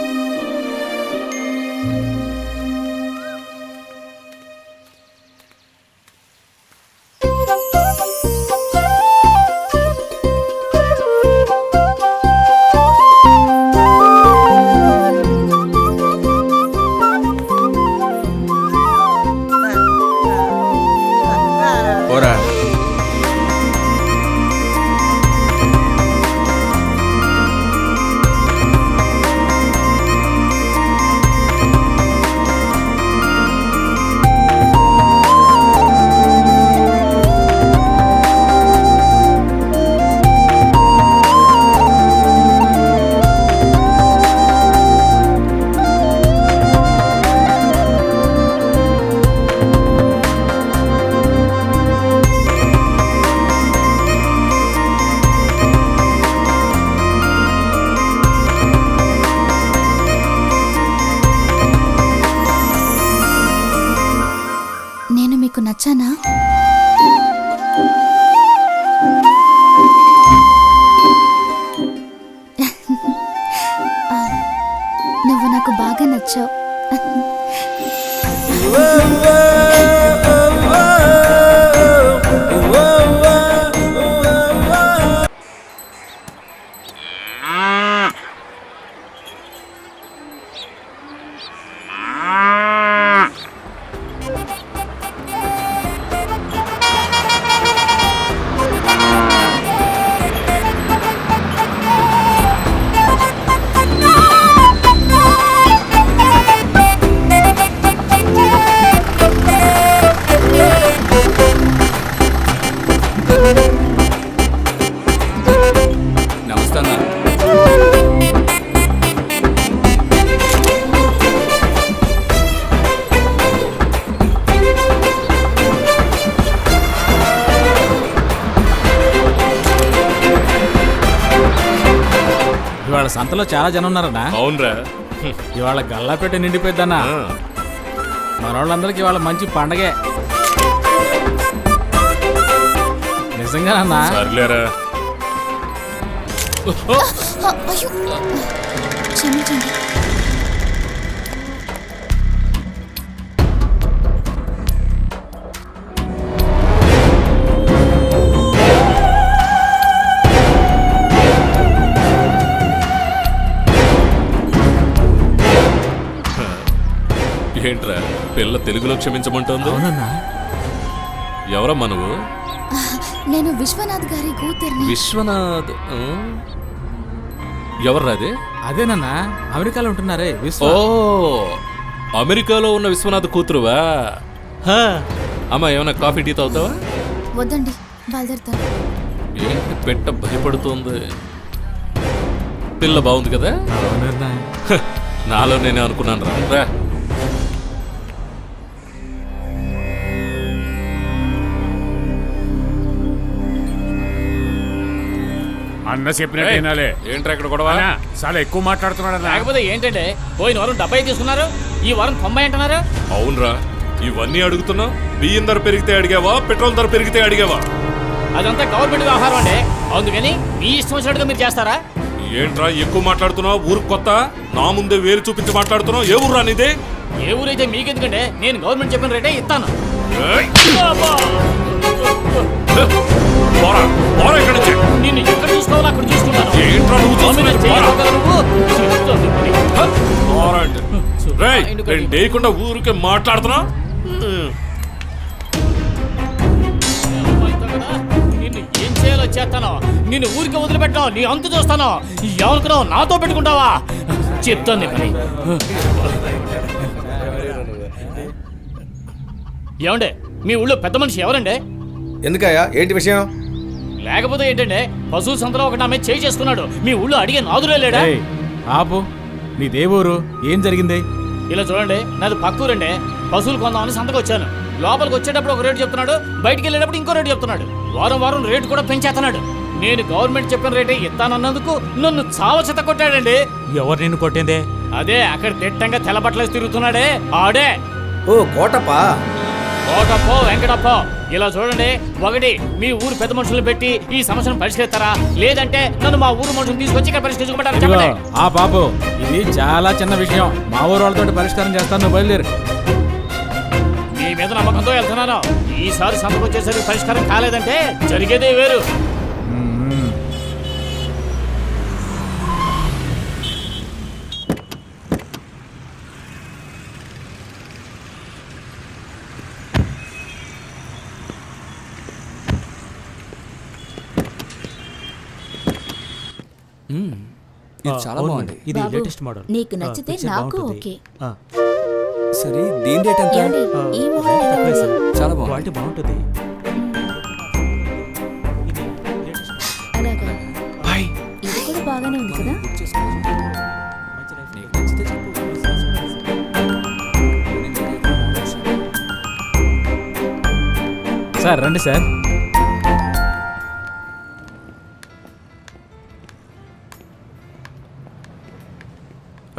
పోరా. నేను మీకు నచ్చానా? నువ్వు నాకు బాగా నచ్చావు. నమస్తే అన్న. ఇవాళ సంతలో చాలా జనం ఉన్నారన్నా. అవునరా. ఇవాళ గల్లాపేట నిండిపోయిద్దన్నా. మనోళ్ళందరికి ఇవాళ మంచి పండగే. నిజంగానన్నా? సర్లేరా. క్షమించండి. ఏంట్రా పిల్ల తెలుగులో క్షమించమంటోంది? ఎవరమ్మా నువ్వు? నేను విశ్వనాథ్ గారి కూతుర్ని. విశ్వనాథ్ ఎవర్రా అది? అదేనన్నా, అమెరికాలో ఉంటున్నారే విశ్వ. ఓ, అమెరికాలో ఉన్న విశ్వనాథ్ కూతురువా? అమ్మా ఏమన్నా కాఫీ టీ తాగుతావా? వద్దండి, బయలుదేరుతాను. ఏంటి పెట్ట భయపడుతోంది? పిల్ల బాగుంది కదా? నాలో నేనే అనుకున్నాను రా. అన్న చెప్పినట్టు వినాలే. ఏంట్రా ఇక్కడ గొడవ? చాలా ఎక్కువ మాట్లాడుతున్నాడు. లేకపోతే ఏంటంటే పోయిన వారం 70 తీసుకున్నారు, ఈ వారం 90 అంటున్నారు. అవునరా, ఇవన్నీ అడుగుతున్నా. బియ్యం ధర పెరిగితే అడిగావా, పెట్రోల్ ధర పెరిగితే అడిగావా? అదంతా గవర్నమెంట్ వ్యవహారం అండి. అందుకని మీ ఇష్టం వచ్చినట్టుగా మీరు చేస్తారా? ఏంట్రా ఎక్కువ మాట్లాడుతున్నావు? ఊరు కొత్త, నా ముందే వేరు చూపించి మాట్లాడుతున్నావు. ఏ ఊరు రానిదే? ఏ ఊరైతే మీకెందుకంటే నేను గవర్నమెంట్ చెప్పిన రేటే ఇస్తాను. నిన్ను ఎక్కడ చూసుకోవాలో అక్కడ చూసుకుంటాను. లేకుండా ఊరికే మాట్లాడుతున్నా. నిన్ను ఏం చేయాలో చేస్తాను. నిన్ను ఊరికి వదిలిపెట్టావు, నీ అంతు చూస్తాను. ఎవరికో నాతో పెట్టుకుంటావా? చెప్తాను పని. ఏమండే, మీ ఊళ్ళో పెద్ద మనిషి ఎవరండి? ఎందుకయ్యా, ఏంటి విషయం? లేకపోతే ఏంటంటే పశువుల సంతలో ఒకటి ఆమె చేయి చేసుకున్నాడు. మీ ఊళ్ళో అడిగే నాదులే లేడా? ఆపు, నీ దేవురు ఏం జరిగింది? ఇలా చూడండి, నాది పక్కూరండి. పశువులు కొందామని సంతకు వచ్చాను. లోపలికి వచ్చేటప్పుడు ఒక రేటు చెప్తున్నాడు, బయటికి వెళ్ళేటప్పుడు ఇంకో రేటు చెప్తున్నాడు. వారం రేటు కూడా పెంచేస్తున్నాడు. నేను గవర్నమెంట్ చెప్పిన రేటే ఇస్తానన్నందుకు నన్ను చావచిత కొట్టాడండి. ఎవరు నిన్ను కొట్టిందే? అదే అక్కడ తిట్టంగా తెల్లబట్టలేసి తిరుగుతున్నాడే ఆడే. ఓ కోటప్ప. కోటప్పో వెంకటప్పో, ఇలా చూడండి, ఒకటి మీ ఊరు పెద్ద మనుషులు పెట్టి ఈ సమస్యను పరిష్కరిస్తారా, లేదంటే నన్ను మా ఊరు మనుషులు తీసుకొచ్చి ఇక్కడ పరిష్కరించుకుంటారా ఇదిగో, చెప్పండి. ఆ బాబు, ఇది చాలా చిన్న విషయం. మా ఊరు వాళ్ళతో పరిష్కారం చేస్తాను, నువ్వు బయలుదేరు. మీ మీద నమ్మకంతో వెళ్తున్నాను. ఈసారి సంతకు వచ్చేసరికి పరిష్కారం కాలేదంటే జరిగేదే వేరు. ఇది చాలా బాగుంది. ఇది బాబు, లేటెస్ట్ మోడల్. నీకు నచ్చితే నాకు ఓకే. సరే, దీని రేట్ ఎంత? ఏమండి, ఈ మోడల్ ఎలా ఉంది? చాలా బాగుంది. క్వాలిటీ బాగుంటుంది. అలాగా, ఇది కూడా బాగానే ఉంది కదా. సార్ రండి సార్.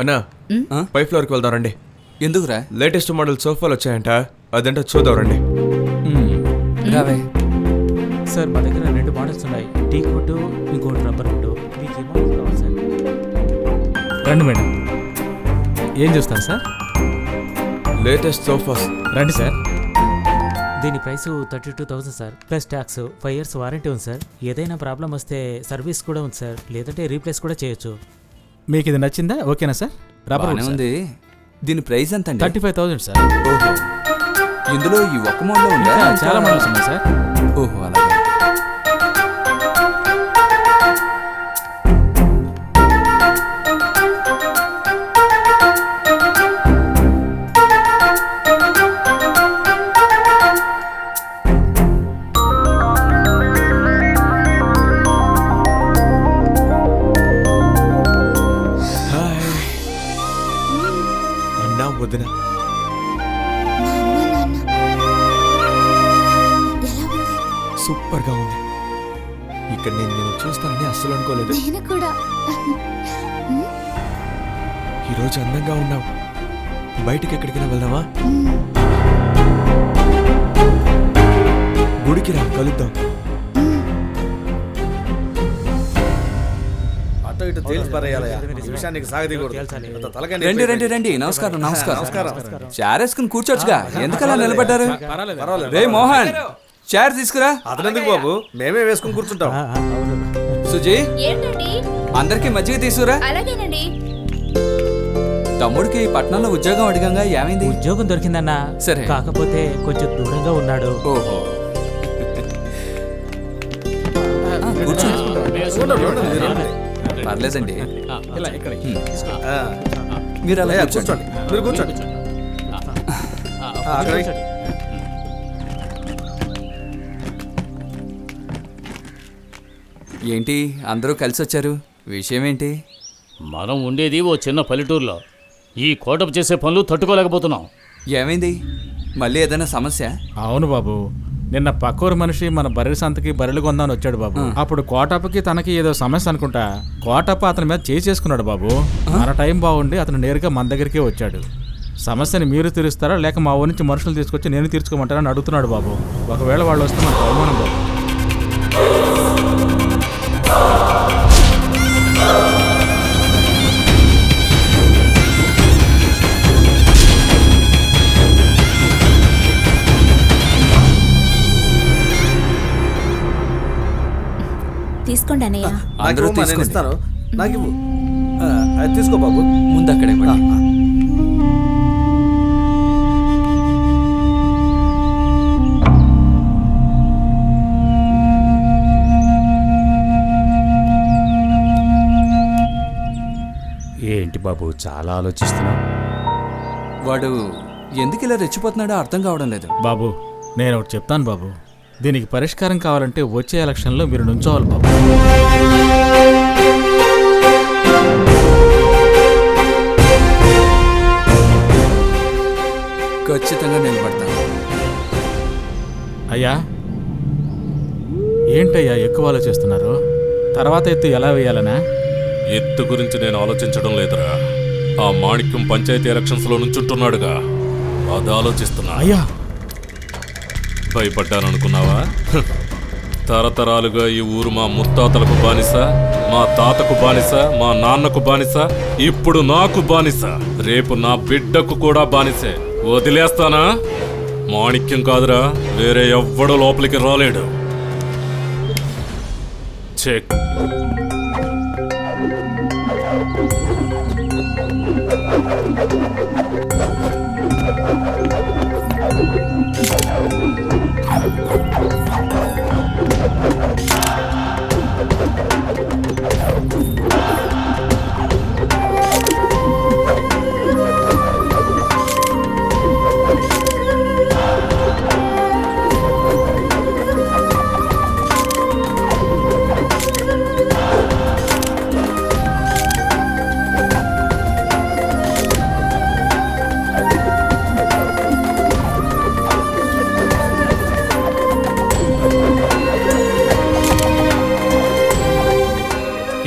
అన్నా, పై ఫ్లోర్కి వెళ్దాం రండి. ఎందుకురా? లేటెస్ట్ మోడల్ సోఫాలు వచ్చాయంట, అదంటే చూద్దాం రండి. రావే. సార్ మా దగ్గర 2 మోడల్స్ ఉన్నాయి, టీ కొట్టు, ఇంకోటి రబ్బర్ కొట్టు. మీకు ఏ మోడల్ కావాలి సార్? రండి మేడం. ఏం చూస్తారు సార్? Latest sofas. రండి సార్. దీని price 32,000 sir, plus tax. 5 years warranty ఉంది సార్. ఏదైనా ప్రాబ్లం వస్తే సర్వీస్ కూడా ఉంది సార్, లేదంటే రీప్లేస్ కూడా చేయొచ్చు. మీకు ఇది నచ్చిందా? ఓకేనా సార్? బాగానే ఉంది. దీని ప్రైస్ ఎంత? 35,000 సార్. ఓహో, ఇందులో ఈ ఒక్క మోడల్ ఉందా? చాలా మోడల్స్ ఉన్నాయి సార్. ఓహో, అలాగే. వదిన, సూపర్ గా ఉంది. ఇక్కడ నేను చూస్తానని అస్సలు అనుకోలేదు. నేను కూడా. ఈరోజు అందంగా ఉన్నావు. బయటికి ఎక్కడికైనా వెళ్దామా? గుడికి రా, కలుద్దాం. అటు ఇటు తేల్చి పారేయాలయ్యా. ఈ విషయానికి సాగదీయకూడదు. రండి రండి రండి. నమస్కారం నమస్కారం. చైర్ వేసుకుని కూర్చోవచ్చుగా, ఎందుకలా నిలబడ్డారు? రే మోహన్, చైర్ తీసుకురా. అతనెందుకు బాబు, మేమే వేసుకుని కూర్చుంటాం. సుజీ, ఏంటండి? అందరికి మజ్జిగ తీసుకురా. అలాగేనండి. తమ్ముడికి పట్నంలో ఉద్యోగం అడిగంగా, ఏమైంది? ఉద్యోగం దొరికిందన్నా. సరే, కాకపోతే కొంచెం దూరంగా ఉన్నాడు. ఓహో, పర్లేదండి. మీరు అలా కూర్చోండి, మీరు కూర్చోండి. ఏంటి అందరూ కలిసి వచ్చారు? విషయం ఏంటి? మనం ఉండేది ఓ చిన్న పల్లెటూరులో. ఈ కోటపు చేసే పనులు తట్టుకోలేకపోతున్నాం. ఏమైంది? మళ్ళీ ఏదైనా సమస్య? అవును బాబు, నిన్న పక్కూరు మనిషి మన బర్రెల సంతకి బర్రెలు కొందామని వచ్చాడు బాబు. అప్పుడు కోటప్పకి తనకి ఏదో సమస్య అనుకుంటా, కోటప్ప అతని మీద చేసుకున్నాడు బాబు. మన టైం బాగుండి అతను నేరుగా మన దగ్గరికే వచ్చాడు. సమస్యని మీరు తీరుస్తారా, లేక మా ఊరి నుంచి మనుషులు తీసుకొచ్చి నేను తీర్చుకోమంటారని అడుగుతున్నాడు బాబు. ఒకవేళ వాళ్ళు వస్తే మనకు అవమానం బాబు. తీసుకోండి అన్నయ్య. అందరూ తీసుకోండి. ఇస్తాను, నాకు ఇవ్వు. అది తీసుకో బాబు. ముందు అక్కడే ఏంటి బాబు చాలా ఆలోచిస్తున్నా? వాడు ఎందుకు ఇలా రెచ్చిపోతున్నాడో అర్థం కావడం లేదు. బాబు, నేను ఒకటి చెప్తాను బాబు, దీనికి పరిష్కారం కావాలంటే వచ్చే ఎలక్షన్లో మీరు నుంచోవాలి బాబు. ఎక్కువ ఆలోచిస్తున్నారు? తర్వాత ఎత్తు ఎలా వేయాలనా? ఎత్తు గురించి నేను ఆలోచించడం లేదురా. ఆ మాణిక్యం పంచాయతీ ఎలక్షన్స్ లో నుంచుంటున్నాడుగా, అది ఆలోచిస్తున్నా. అయ్యా, భయపడ్డాననుకున్నావా? తరతరాలుగా ఈ ఊరు మా ముత్తాతలకు బానిస, మా తాతకు బానిస, మా నాన్నకు బానిస, ఇప్పుడు నాకు బానిస, రేపు నా బిడ్డకు కూడా బానిసే. వదిలేస్తానా? మాణిక్యం కాదురా, వేరే ఎవ్వడూ లోపలికి రాలేడు. చెక్.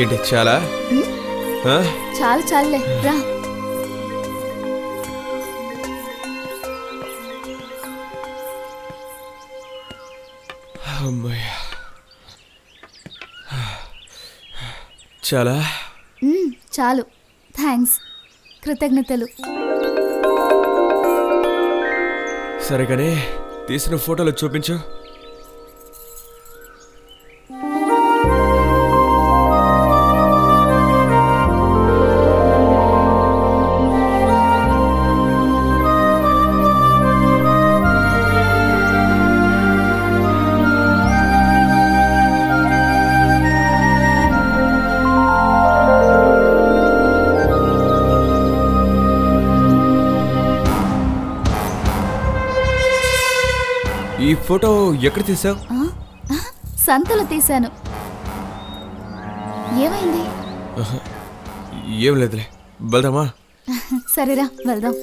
ఏంటి చాలా చాలు చాలులే రా. చాలా చాలు, థ్యాంక్స్, కృతజ్ఞతలు. సరే కానీ తీసిన ఫోటోలు చూపించు. ఈ ఫోటో ఎక్కడ తీసావు? సంతలో తీశాను. ఏమైంది? ఏం లేదులే, వెళ్దామా? సరేరా వెళ్దాం.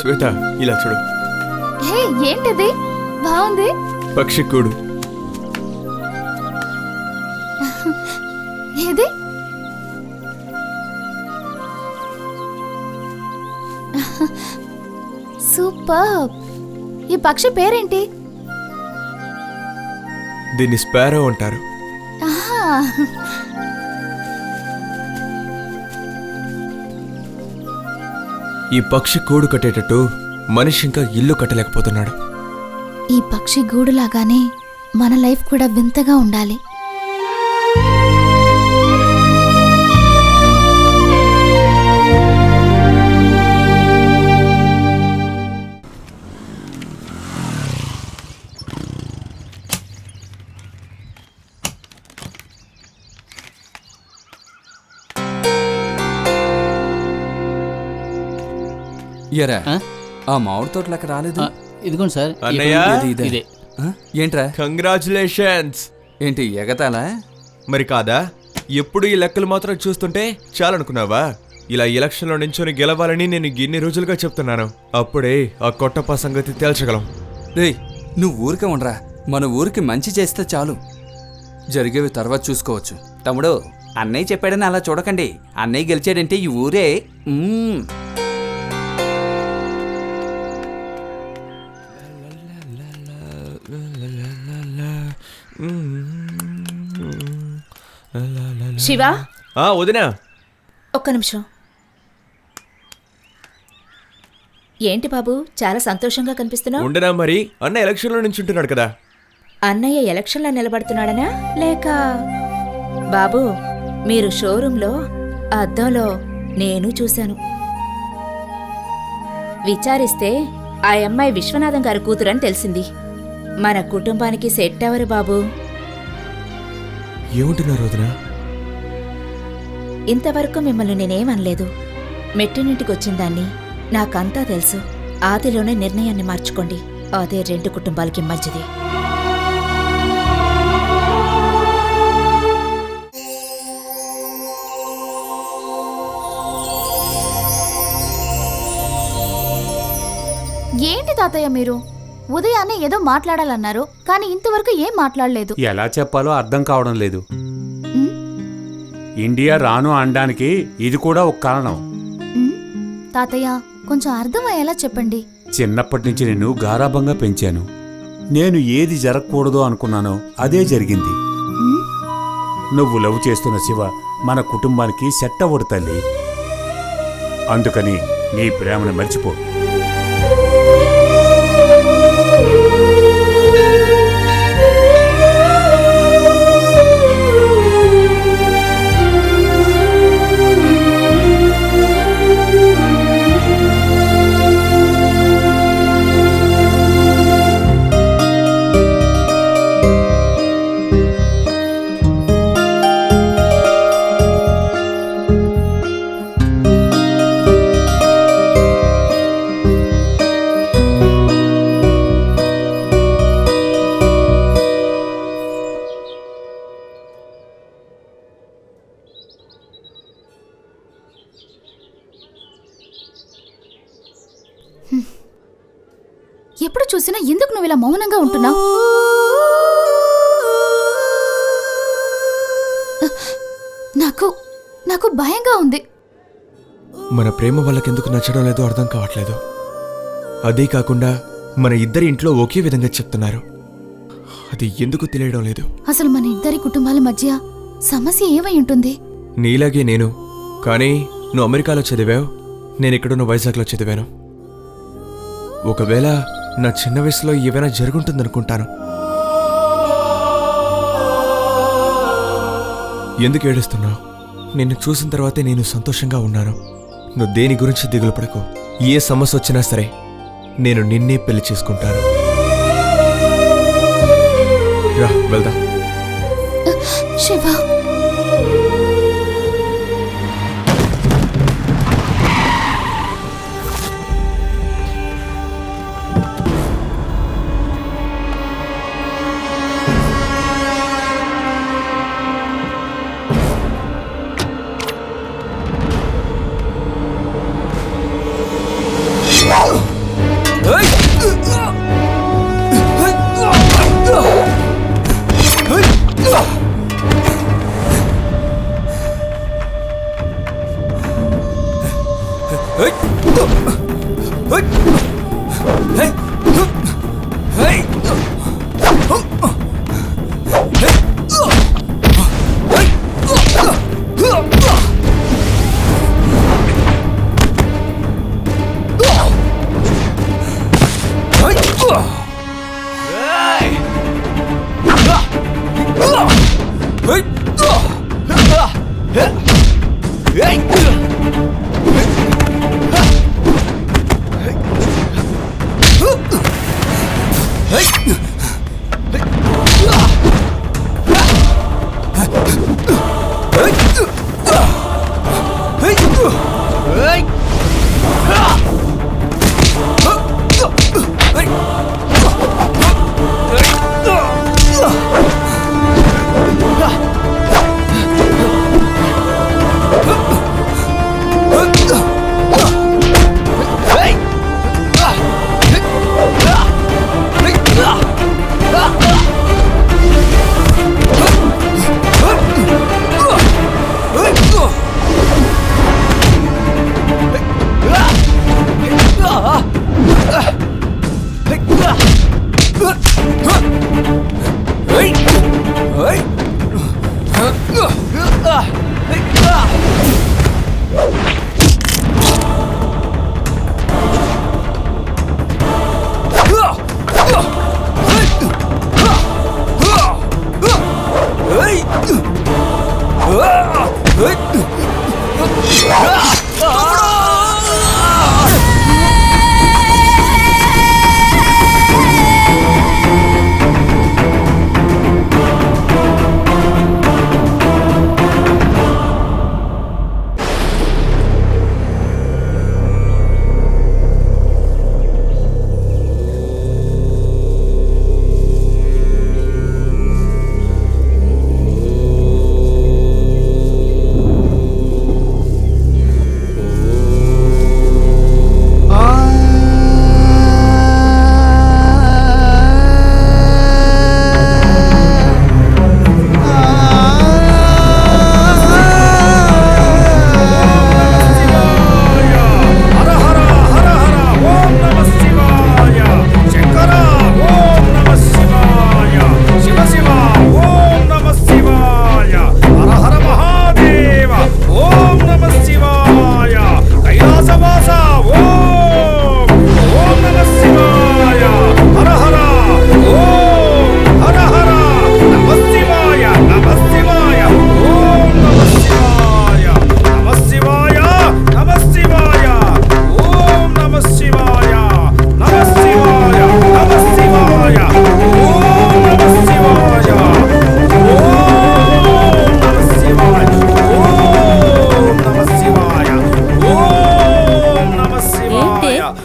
శ్వేత, ఇలా చూడు. హే, ఏంటది? బాగుంది. పక్షి కూడు. ఏది? సూపర్. ఈ పక్షి పేరేంటి? దీన్ని స్పారో అంటారు. ఈ పక్షి కూడు కట్టేటట్టు మనిషి ఇంకా ఇల్లు కట్టలేకపోతున్నాడు. ఈ పక్షి గూడులాగానే మన లైఫ్ కూడా వింతగా ఉండాలి. ఎరా ఆ మామిడి తోటలకు రాలేదు. ఇదిగోండి సార్. అన్నయ్య, ఇదే. ఏంట్రా? కంగ్రాచులేషన్స్. ఏంటి ఎగతాలా? మరి కాదా? ఎప్పుడు ఈ లెక్కలు మాత్రం చూస్తుంటే చాలనుకున్నావా? ఇలా ఎలక్షన్లో నించొని గెలవాలని నేను ఇన్ని రోజులుగా చెప్తున్నాను. అప్పుడే ఆ కొట్టప్ప సంగతి తేల్చగలం. రేయ్, నువ్వు ఊరికే ఉండరా. మన ఊరికి మంచి చేస్తే చాలు, జరిగేవి తర్వాత చూసుకోవచ్చు. తమ్ముడు, అన్నయ్య చెప్పాడని అలా చూడకండి. అన్నయ్య గెలిచాడంటే ఈ ఊరే శివా, వదినా, ఒక్క నిమిషం. ఏంటి బాబు, చాలా సంతోషంగా కనిపిస్తున్నావు? ఉండనా? మరి అన్న ఎలక్షన్లో నించుంటున్నాడు కదా. అన్నయ్య ఎలక్షన్లో నిలబడుతున్నాడనా లేక? బాబు, మీరు షోరూంలో అద్దంలో నేను చూశాను. విచారిస్తే ఆ అమ్మాయి విశ్వనాథం గారి కూతురని తెలిసింది. మన కుటుంబానికి సెట్ ఎవరు బాబు? ఏముంటున్నారు వదినా? ఇంతవరకు మిమ్మల్ని నేనేమనలేదు. మెట్టినింటికి వచ్చిందాన్ని నాకంతా తెలుసు. ఆదిలోనే నిర్ణయాన్ని మార్చుకోండి, అదే రెండు కుటుంబాలకి మంచిది. ఏంటి తాతయ్య మీరు? ఉదయాన్నే ఏదో మాట్లాడాలన్నారు, కానీ ఇంతవరకు ఏం మాట్లాడలేదు. ఎలా చెప్పాలో అర్థం కావడం లేదు. ఇండియా రాను అనడానికి ఇది కూడా ఒక కారణం. తాతయ్య, కొంచెం అర్థమయ్యేలా చెప్పండి. చిన్నప్పటి నుంచి నేను గారాబంగా పెంచాను. నేను ఏది జరగకూడదో అనుకున్నానో అదే జరిగింది. నువ్వు లవ్ చేస్తున్న శివ మన కుటుంబానికి సెట్ అవ్వడు తల్లి. అందుకని నీ ప్రేమను మర్చిపో. ఎప్పుడు చూసినా ఎందుకు నువ్వు ఇలా మౌనంగా ఉంటున్నావు? నాకు భయంగా ఉంది. మన ప్రేమ వాళ్ళకెందుకు నచ్చడం లేదో అర్థం కావట్లేదు. అదే కాకుండా మన ఇద్దరి ఇంట్లో ఒకే విధంగా చెప్తున్నారు. అది ఎందుకు తెలియడం లేదు. అసలు మన ఇద్దరి కుటుంబాల మధ్య సమస్య ఏమై ఉంటుంది? నీలాగే నేను, కానీ నువ్వు అమెరికాలో చదివావు, నేను ఇక్కడున్న వైజాగ్లో చదివాను. ఒకవేళ నా చిన్న వయసులో ఏమైనా జరుగుంటుందనుకుంటాను. ఎందుకు ఏడుస్తున్నావు? నిన్ను చూసిన తర్వాతే నేను సంతోషంగా ఉన్నాను. నువ్వు దేని గురించి దిగులు పడకు. ఏ సమస్య వచ్చినా సరే నేను నిన్నే పెళ్లి చేసుకుంటాను. రా వెళ్దాం. శివ,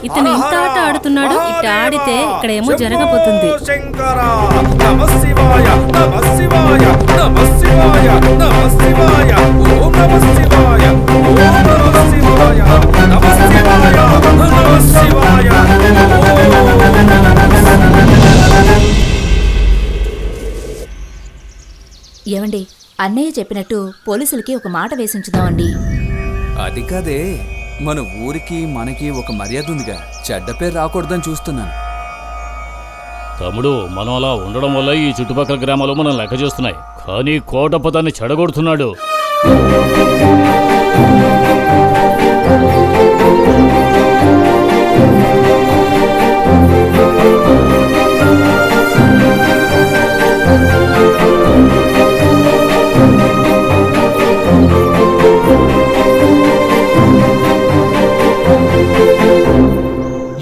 ఇతను ఇంత ఆట ఆడుతున్నాడు, ఇట్ట ఆడితే ఇక్కడేమో జరగబోతుంది. ఏమండి, అన్నయ్య చెప్పినట్టు పోలీసులకి ఒక మాట వేసించుదామండి. అది కాదే, మన ఊరికి మనకి ఒక మర్యాద ఉందిగా, చెడ్డ పేరు రాకూడదని చూస్తున్నాను. తమ్ముడు, మనం అలా ఉండడం వల్ల ఈ చుట్టుపక్కల గ్రామాలు మనం లెక్క చేస్తున్నాయి, కానీ కోటప్ప దాన్ని చెడగొడుతున్నాడు.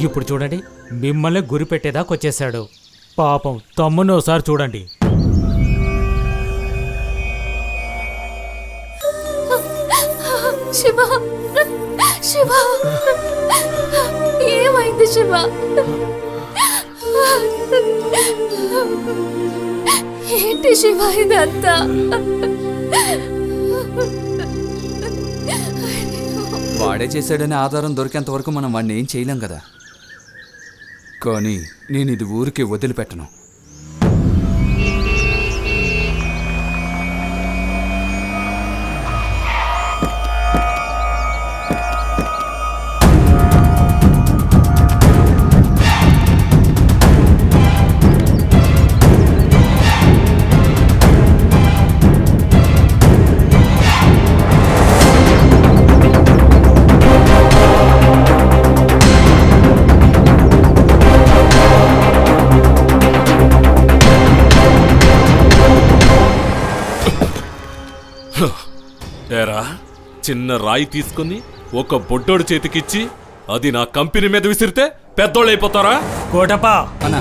ఇప్పుడు చూడండి, మిమ్మల్ని గురి పెట్టేదాకా వచ్చేసాడు. పాపం తమ్ముని ఒకసారి చూడండి. శివ, శివ, ఏమైంది శివ? ఏంటి శివ ఇదంతా? వాడే చేశాడనే ఆధారం దొరికేంత వరకు మనం వాడిని ఏం చేయలేం కదా. కానీ నేను ఇది ఊరికి వదిలిపెట్టను. ఏరా, చిన్న రాయి తీసుకుని ఒక బొడ్డోడు చేతికిచ్చి అది నా కంపెనీ మీద విసిరితే పెద్దోళ్ళు అయిపోతారా? కోటప్ప అన్నా,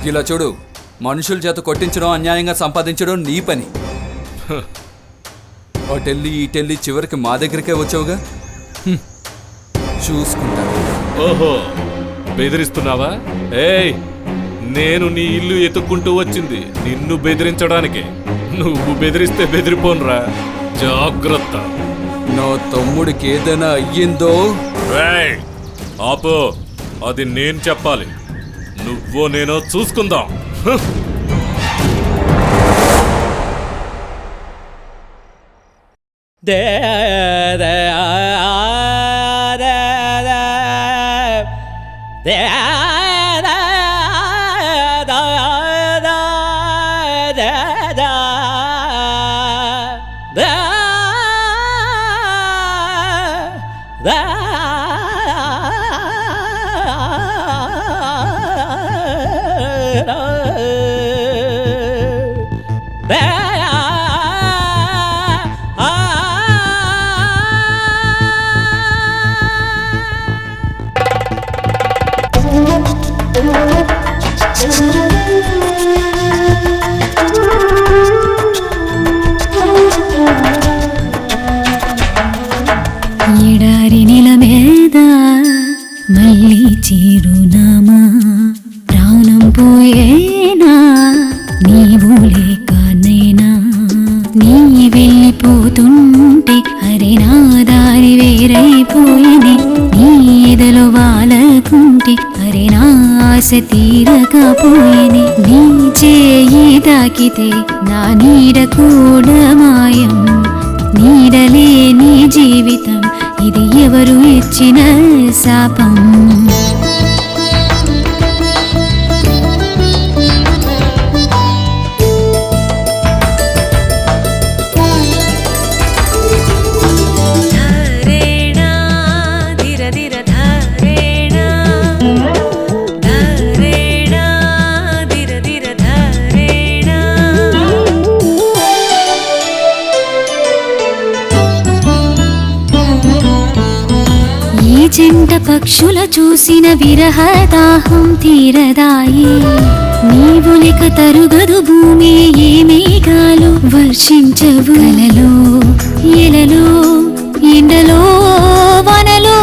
ఇలా చూడు, మనుషుల చేత కొట్టించడం, అన్యాయంగా సంపాదించడం నీ పని. అటెళ్ళి ఇటెళ్ళి చివరికి మా దగ్గరికే వచ్చావుగా. చూసుకుంటా. ఓహో, బెదిరిస్తున్నావా? ఏయ్, నేను నీ ఇల్లు ఎత్తుక్కుంటూ వచ్చింది నిన్ను బెదిరించడానికి. నువ్వు బెదిరిస్తే బెదిరిపోనురా, జాగ్రత్త. నా తమ్ముడికి ఏదైనా అయ్యిందో. రేయ్, ఆపు, అది నేను చెప్పాలి. నువ్వో నేనో చూసుకుందాం. ఎడారి నెల మీద మళ్ళీ చిరునామా ప్రాణం పోయేనా నీవు లేకనైనా నీ వెళ్ళిపోతుంటే అరే నా దారి వేరైపోయింది నీ ఎదలో వాలకుంటే అరే నా ఆశ తీరకపోయింది నీ చేయి తాకితే నా నీడ కూడా మాయం నీడలేని జీవితం ఇది ఎవరు ఇచ్చిన శాపం జంట పక్షుల చూసిన విరహదాహం తీరదాయి నీవు లెక తరుగదు భూమి ఏ మేఘాలు వర్షించవు కలలో ఎలలో ఎండలో వనలో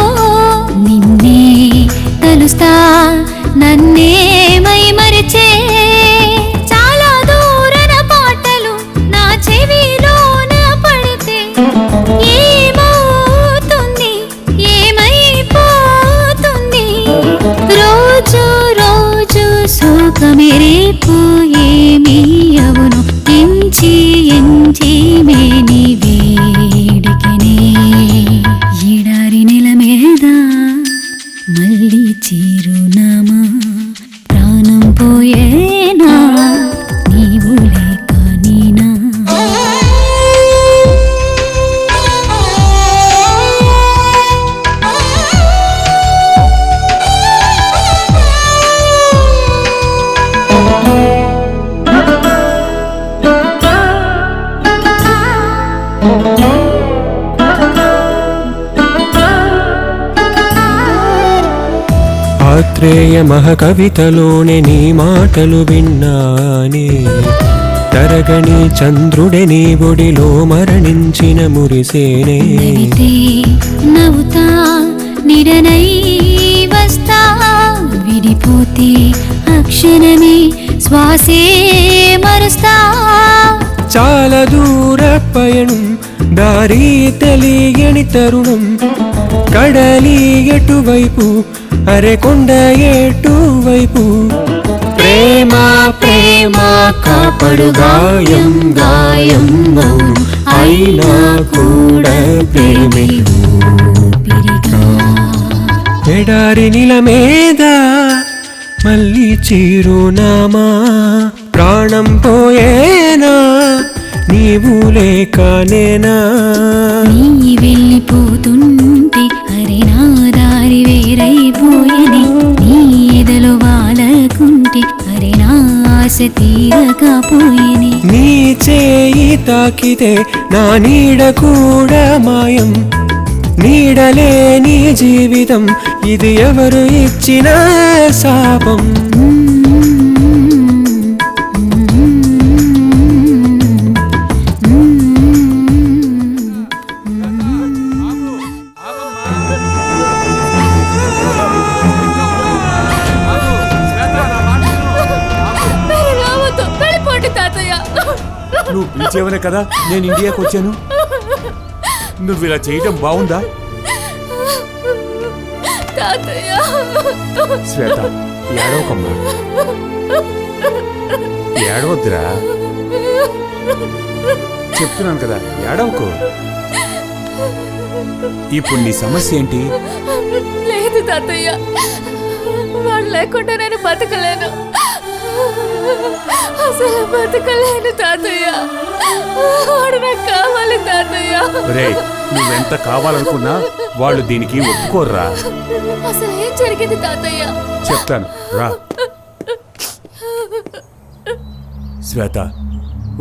నిన్నే తలుస్తా నన్నే మై మరిచే చాలా దూరన పాటలు నా చెవిలోన పడితే ఏమవుతుంది ఏమైపోతుంది రోజు రోజు సుఖమేరేపు ఏమీ అవును ఎంచి ఎంచి మేని వేడికనే ఎడారి నెల మీద మళ్ళీ చిరునామా ప్రాణం పోయేనా నీవు లేక నేనా ఆత్రేయ మహకవితలోనే నీ మాటలు విన్నానే తరగని చంద్రుడే నీ ఒడిలో మరణించిన మురిసేనే నవ్వితే నవ్వుతా నిరనై వస్తా విడిపోతే అక్షరమే శ్వాసే మరుస్తా చాలా దూర పయనం దారి తెలియని తరుణం కడలి ఎటువైపు అరే కొండ ఎటువైపు ప్రేమ ప్రేమ కాపడు గాయం గాయం మౌనం అయినా కూడా ప్రేమే ఎడారి నీల మీద మళ్ళీ చిరునామా ప్రాణం పోయేనా నీవు లేక నేనా నీ వెళ్ళిపోతుంటే అరే నా దారి వేరైపోయేది నీ ఎదలో వాలకుంటే అరే నా ఆశ తీరకపోయేది నీ చేయి తాకితే నా నీడ కూడా మాయం నీడలేని జీవితం ఇది ఎవరు ఇచ్చిన శాపం ఇచ్చేవనే కదా నేను ఇండియాకి వచ్చాను. నువ్వు ఇలా చేయటం బాగుందా? శ్వేత, ఏడవకమ్మా, ఏడవద్దురా. చెప్తున్నాను కదా, ఏడవకు. ఇప్పుడు నీ సమస్య ఏంటి? లేదు తాతయ్య, వాడు లేకుండా నేను బతకలేను, అసలు బతకలేను తాతయ్య. వాడు నాకు కావాలి తాతయ్య. రే, నువ్వెంత కావాలనుకున్నా వాళ్ళు దీనికి ఒప్పుకోర్రా. అసలు ఏం జరిగింది తాతయ్య? చెప్తాను రా. శ్వేత,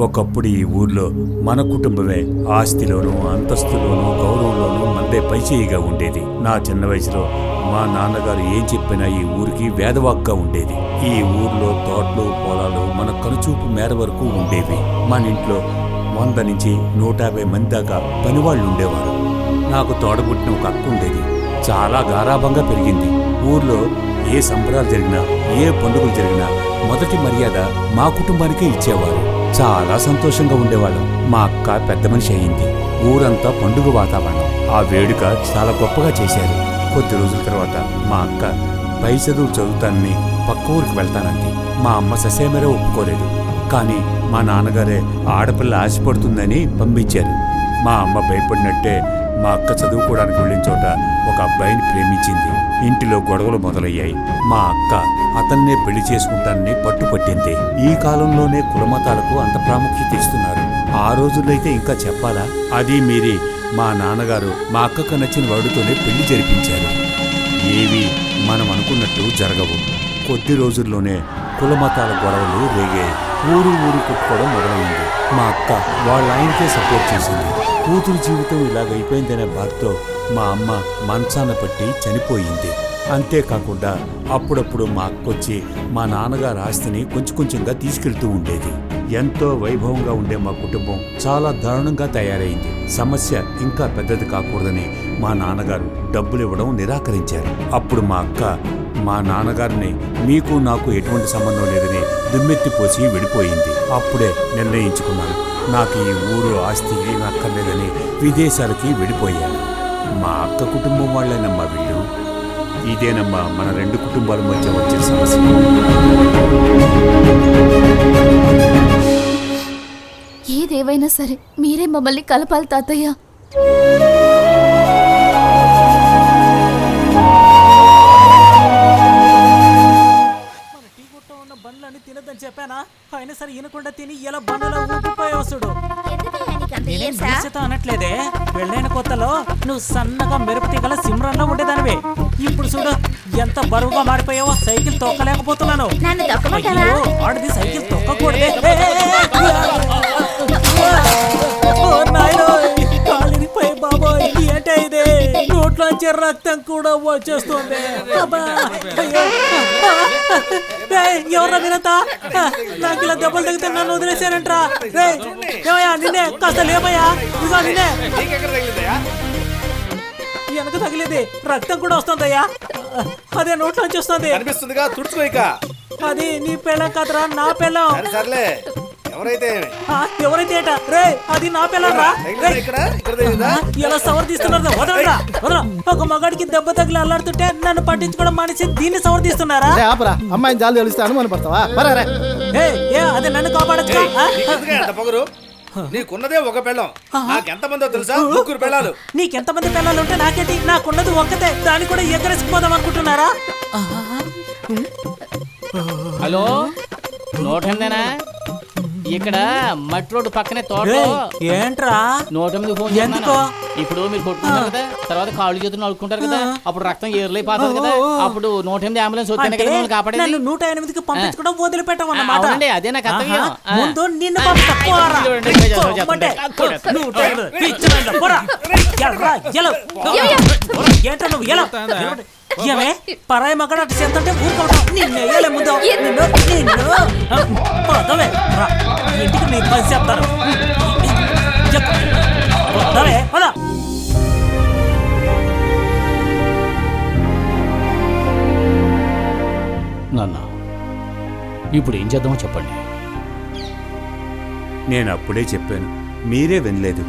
ఒకప్పుడు ఈ ఊర్లో మన కుటుంబమే ఆస్తిలోనూ అంతస్తులోనూ గౌరవంలోనూ మందే పైచేయిగా ఉండేది. నా చిన్న వయసులో మా నాన్నగారు ఏం చెప్పినా ఈ ఊరికి వేదవాక్గా ఉండేది. ఈ ఊర్లో తోటలు పొలాలు మన కనుచూపు మేర వరకు ఉండేవి. మన ఇంట్లో 100 నుంచి 150 మంది దాకా పనివాళ్ళు ఉండేవారు. నాకు తోడబుట్టిన ఒక అక్క ఉండేది. చాలా గారాభంగా పెరిగింది. ఊర్లో ఏ సంబరాలు జరిగినా ఏ పండుగలు జరిగినా మొదటి మర్యాద మా కుటుంబానికే ఇచ్చేవారు. చాలా సంతోషంగా ఉండేవాళ్ళం. మా అక్క పెద్ద మనిషి అయింది. ఊరంతా పండుగ వాతావరణం. ఆ వేడుక చాలా గొప్పగా చేశారు. కొద్ది రోజుల తర్వాత మా అక్క పై చదువులు చదువుతానని పక్క ఊరికి వెళ్తానంది. మా అమ్మ ససేమరే ఒప్పుకోలేదు. కానీ మా నాన్నగారే ఆడపిల్ల ఆశపడుతుందని పంపించారు. మా అమ్మ భయపడినట్టే మా అక్క చదువుకోవడానికి వెళ్ళిన చోట ఒక అబ్బాయిని ప్రేమించింది. ఇంటిలో గొడవలు మొదలయ్యాయి. మా అక్క అతన్నే పెళ్లి చేసుకుంటానని పట్టుపట్టింది. ఈ కాలంలోనే కులమతాలకు అంత ప్రాముఖ్యత ఇస్తున్నారు. ఆ రోజుల్లో అయితే ఇంకా చెప్పాలా? అది మీరి మా నాన్నగారు మా అక్కకు నచ్చిన వాడితోనే పెళ్లి జరిపించారు. ఏవి మనం అనుకున్నట్టు జరగవు. కొద్ది రోజుల్లోనే కులమతాల గొడవలు రేగాయి. ఊరు కొట్టుకోవడం మొదలైంది. మా అక్క వాళ్ళ ఆయనకే సపోర్ట్ చేసింది. కూతురు జీవితం ఇలాగైపోయిందనే బాధతో మా అమ్మ మంచాన పట్టి చనిపోయింది. అంతేకాకుండా అప్పుడప్పుడు మా అక్కొచ్చి మా నాన్నగారి ఆస్తిని కొంచెంగా తీసుకెళ్తూ ఉండేది. ఎంతో వైభవంగా ఉండే మా కుటుంబం చాలా దారుణంగా తయారైంది. సమస్య ఇంకా పెద్దది కాకూడదని మా నాన్నగారు డబ్బులు ఇవ్వడం నిరాకరించారు. అప్పుడు మా అక్క మా నాన్నగారిని మీకు నాకు ఎటువంటి సంబంధం లేదని దుమ్మెత్తిపోసి విడిపోయింది. అప్పుడే నిర్ణయించుకున్నాను, నాకు ఈ ఊరు ఆస్తి ఏమీ అక్కర్లేదని విదేశాలకి వెళ్ళిపోయాను. మా అక్క కుటుంబం వాళ్ళేనమ్మా వీళ్ళు. ఇదేనమ్మా మన 2 కుటుంబాల మధ్య వచ్చే సమస్య. ఏదేవైనా సరే మీరే మమ్మల్ని కలపాలి తాతయ్య. తినద్దని చెప్పానా? అయినా సరే ఈనకుండా తిని ఇలా బండలో ఊపిపోయి వస్తుడు. నేనేం అనట్లేదే. పెళ్ళైన కొత్తలో నువ్వు సన్నగా మెరుపు తీగల సిమ్రన్లో ఉండేదానివే. ఇప్పుడు చూడు ఎంత బరువుగా మారిపోయావో. సైకిల్ తొక్కలేకపోతున్నాను. ఆడది సైకిల్ తొక్కకూడదే. కాలిరిపోయి బాబోయ్, ఏంటే ఇదే? నోట్లోంచి రక్తం కూడా వచ్చేస్తుంది. ఎవరా మీరంతా? నాకు ఇలా దెబ్బలు తగ్గితే నన్ను వదిలేశారంట్రా. ఏమయ్యా నిన్నే కాస్త లేమయ్యా. ఇదిగో నిన్నే వెనక తగిలింది. రక్తం కూడా వస్తుందయ్యా. అదే నోట్లోంచి వస్తుంది. అది నీ పెళ్ళం కాదురా, నా పెళ్ళం. ఎవరైతే ఏట రే, అది నా పిల్లరా. ఎలా సవర్ తీస్తున్నారు? వదలరా. ఒక మగాడికి దెబ్బ తగిలి అల్లాడుతుంటే నన్ను పట్టించుకోవడం మానేసి దీన్ని సవర్ తీస్తున్నారా? అమ్మాయిని జాలి తెలిస్తే అనుమాన పడతావా? అదే నన్ను కాపాడచ్చు. నీకున్నదే ఒక పెళ్ళం, నాకెంతమందో తెలుసా? 3 పెళ్ళాలు. నీకెంతమంది పిల్లలు ఉంటే నాకేంటి? నాకున్నది ఒక్కతే, దాన్ని కూడా ఎగరేసుకుపోదాం అనుకుంటున్నారా? హలో, నోటేనా? ఇక్కడ మట్టి రోడ్డు పక్కనే తోట. ఏంట్రా 108 ఫోన్ చేస్తున్నాను. ఇప్పుడు మీరు కొట్టుకుంటారు కదా, తర్వాత కాళ్ళు చేతులు నడుకుంటారు కదా, అప్పుడు రక్తం ఏర్లైపోతుంది కదా, అప్పుడు 108 అంబులెన్స్ వచ్చాను కదా కాపాడే. 108కి పంపించుకోవడం వదిలిపెట్టమన్నమాట. అదే నాకు అర్థం. ముందు నిన్ను ఏంటో నువ్వు ఎలా ఏమే పరాయి మగడ అటు చేస్తుంటే ఊరుకోవడం. నిన్ను వేయలే ముందు. పదవే ఇంటికి నీ పని చెప్తాను. పదవే పద. నాన్న, ఇప్పుడు ఏం చేద్దామో చెప్పండి. నేను అప్పుడే చెప్పాను, మీరే వినలేదు.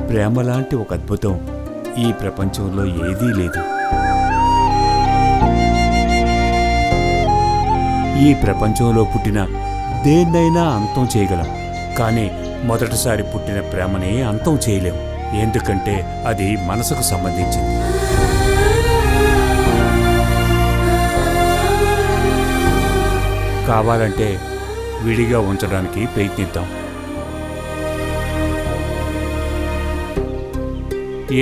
ప్రేమ లాంటి ఒక అద్భుతం ఈ ప్రపంచంలో ఏదీ లేదు. ఈ ప్రపంచంలో పుట్టిన దేన్నైనా అంతం చేయగలం, కానీ మొదటిసారి పుట్టిన ప్రేమని అంతం చేయలేం. ఎందుకంటే అది మనసుకు సంబంధించింది. కావాలంటే విడిగా ఉంచడానికి ప్రయత్నిద్దాం.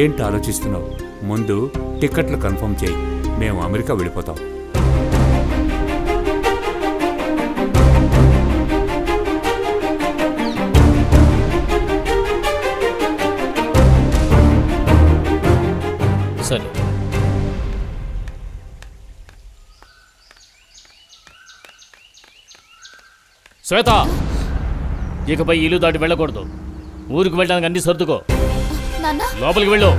ఏంటి ఆలోచిస్తున్నావు? ముందు టికెట్లు కన్ఫర్మ్ చేయి, మేము అమెరికా వెళ్ళిపోతాం. సరే. శ్వేత, ఇకపై ఇల్లు దాటి వెళ్ళకూడదు. ఊరికి వెళ్ళడానికి అన్ని సర్దుకో. లోపలికి వెళ్ళు.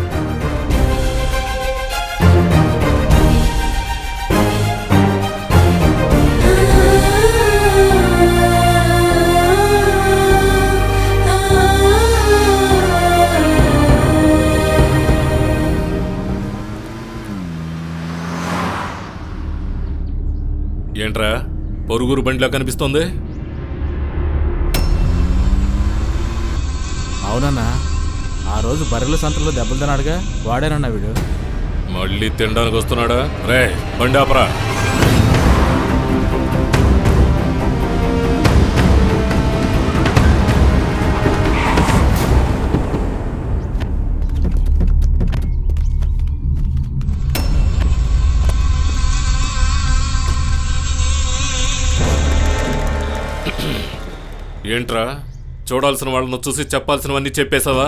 ఏంట్రా పొరుగురు బండిలా కనిపిస్తోంది? అవునన్నా, ఆ రోజు బర్రెల సంతలో దెబ్బలు తిన్నాడుగా, వాడేనన్నా వీడు. మళ్ళీ తినడానికి వస్తున్నాడా? రే బండి ఆపరా. ఏంట్రా చూడాల్సిన వాళ్ళను చూసి చెప్పాల్సినవన్నీ చెప్పేశావా?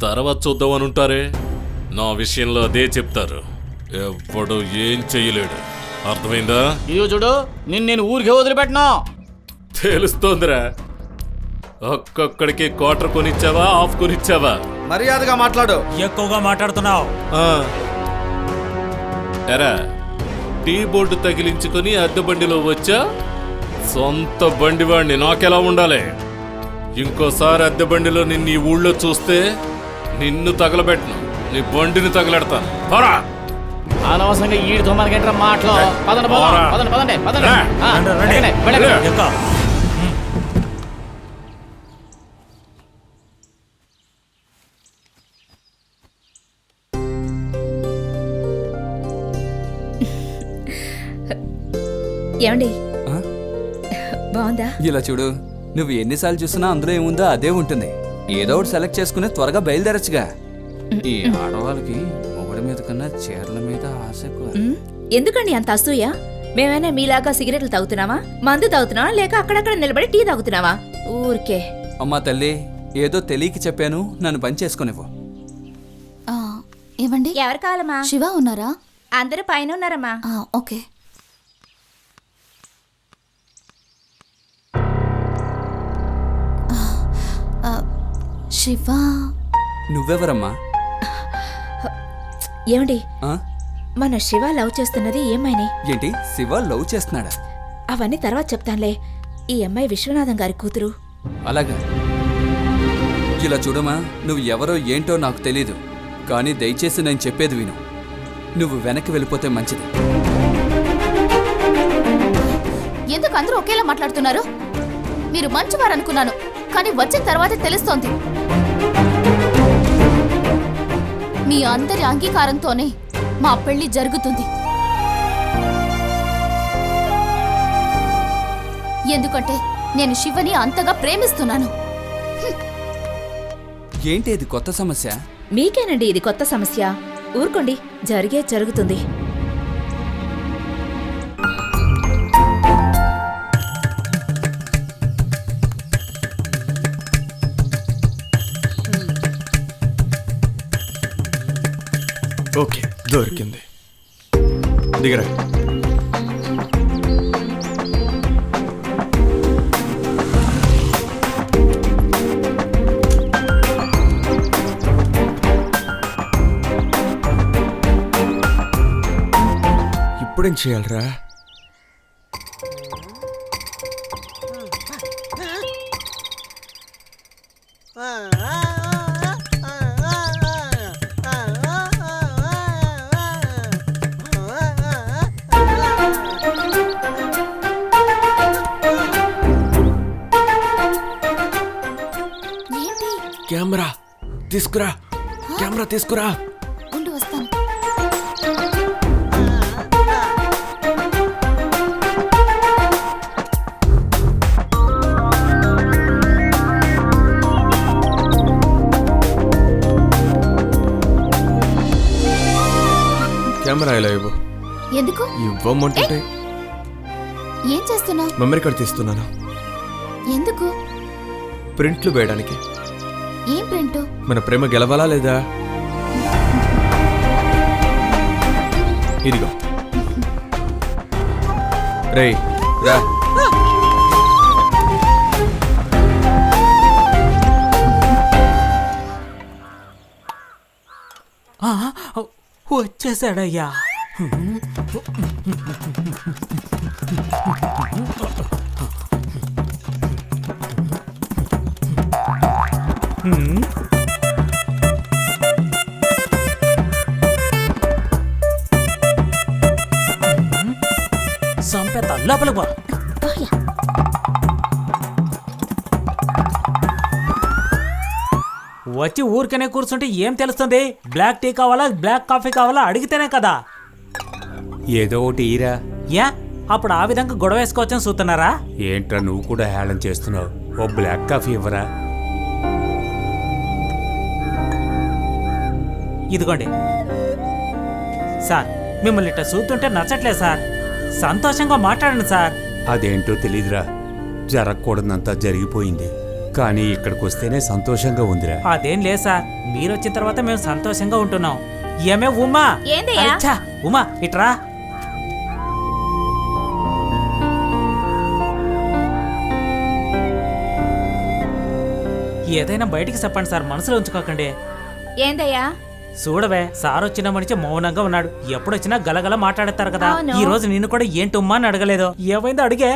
తర్వాత చూద్దామని ఉంటారే, నా విషయంలో అదే చెప్తారు. ఎవ్వడు ఏం చెయ్యలేడు. అర్థమైందా? ఇదిగో చూడు, నేను ఊరికే వదిలిపెట్టినా. తెలుస్తోందిరా. ఒక్కొక్కడికి క్వార్టర్ కొనిచ్చావా, హాఫ్ కొనిచ్చావా? మర్యాదగా మాట్లాడు. ఎక్కువగా మాట్లాడుతున్నావు. ఎరా టీ బోర్డు తగిలించుకుని అద్దె బండిలో వచ్చా? సొంత బండివాడిని, నాకెలా ఉండాలి? ఇంకోసారి అద్దె బండిలో నిన్ను ఈ ఊళ్ళో చూస్తే నిన్ను తగలబెట్టను, నీ బండిని తగలెడతాను. అనవసరంగా ఈడితో మనకేంట్రా మాటలు. పదండి పోదాం. పదండి పదండి పదండి. వెళ్ళండి. ఏమండి, బాగుందా? ఇలా చూడు, నువ్వు ఎన్నిసార్లు చూసినా అందులో ఏముందో అదే ఉంటుంది. ఏదో ఒకటి సెలెక్ట్ చేసుకుని త్వరగా బయలుదేరచ్చుగా. ఈ ఆడవాళ్ళకి మొగుడి మీద కన్నా చీరల మీద ఆశ ఎక్కువ. ఎందుకండి అంత అసూయ? మేమైనా మీలాగా సిగరెట్లు తాగుతున్నావా, మందు తాగుతున్నావా, లేక అక్కడక్కడ నిలబడి టీ తాగుతున్నావా? ఊరికే. అమ్మా తల్లి, ఏదో తెలియక చెప్పాను, నన్ను పని చేసుకునేవు. ఏమండి, ఎవరు కావాలమ్మా? శివ ఉన్నారా? అందరూ పైన ఉన్నారమ్మా. ఓకే. శివ, నువ్వెవరమ్మా? ఏమండి, మన శివ లవ్ చేస్తున్నది ఈ అమ్మాయిని. ఏంటి, శివ లవ్ చేస్తున్నాడా? అవన్నీ తర్వాత చెప్తానులే. ఈ అమ్మాయి విశ్వనాథం గారి కూతురు. అలాగా. ఇలా చూడమా, నువ్వు ఎవరో ఏంటో నాకు తెలీదు, కానీ దయచేసి నేను చెప్పేది విను. నువ్వు వెనక్కి వెళ్ళిపోతే మంచిది. ఎందుకు అందరూ ఒకేలా మాట్లాడుతున్నారు? మీరు మంచివారు అనుకున్నాను, కానీ వచ్చిన తర్వాత తెలుస్తోంది మీ అందరి అంగీకారంతోనే మా పెళ్లి జరుగుతుంది. ఎందుకంటే నేను శివని అంతగా ప్రేమిస్తున్నాను. ఏంటి ఇది కొత్త సమస్య? మీకేనండి ఇది కొత్త సమస్య. ఊరుకోండి, జరిగే జరుగుతుంది. ఓకే, దొరికింది. దిగరా. ఇప్పుడేం చేయాలరా? కెమెరా తీసుకురా, కెమెరా తీసుకురా. ఉండు వస్తాను. కెమెరా ఇలా ఇవ్వు. ఎందుకు ఇవ్వమంటుంటే ఏం చేస్తున్నావు? మెమరీ కార్డ్ తీస్తున్నాను. ఎందుకు? ప్రింట్లు వేయడానికి. ఏం ప్రింట్? మన ప్రేమ గెలవాలా లేదా? ఇదిగో రేయ్ రా. వచ్చేసాడయ్యా. సంపేత లోపల పో. వచ్చి ఊరికనే కూర్చుంటే ఏం తెలుస్తుంది? బ్లాక్ టీ కావాలా బ్లాక్ కాఫీ కావాలా అడిగితేనే కదా. ఏదో ఒకటి ఈరా. యా అప్పుడు ఆ విధంగా గొడవ వేసుకోవచ్చని చూస్తున్నారా? ఏంట్రా నువ్వు కూడా హేళన చేస్తున్నావు? ఓ బ్లాక్ కాఫీ ఇవ్వరా? ఇదిగోండి సార్, మిమ్మల్ని ఇట్లా చూస్తుంటే నచ్చట్లేదు సార్. సంతోషంగా మాట్లాడండి సార్. అదేంటో తెలీదురా, జరగకూడదంతా జరిగిపోయింది. కానీ ఇక్కడికి వస్తేనే సంతోషంగా ఉందిరా. అదేం లేదు సార్, మీరు వచ్చిన తర్వాత మేము సంతోషంగా ఉంటున్నాం. ఏమే ఉమా? ఏందయ్యా? అచ్చా, ఉమా ఇట్రా. ఏదైనా బయటికి చెప్పండి సార్, మనసులో ఉంచుకోకండి. ఏందయ్యా? చూడవే, సార్ వచ్చిన మనిషి మౌనంగా ఉన్నాడు. ఎప్పుడొచ్చినా గలగల మాట్లాడతారు కదా. అవును. ఈ రోజు నిన్ను కూడా ఏంటమ్మా అని అడగలేదు. ఏమైందో అడిగే.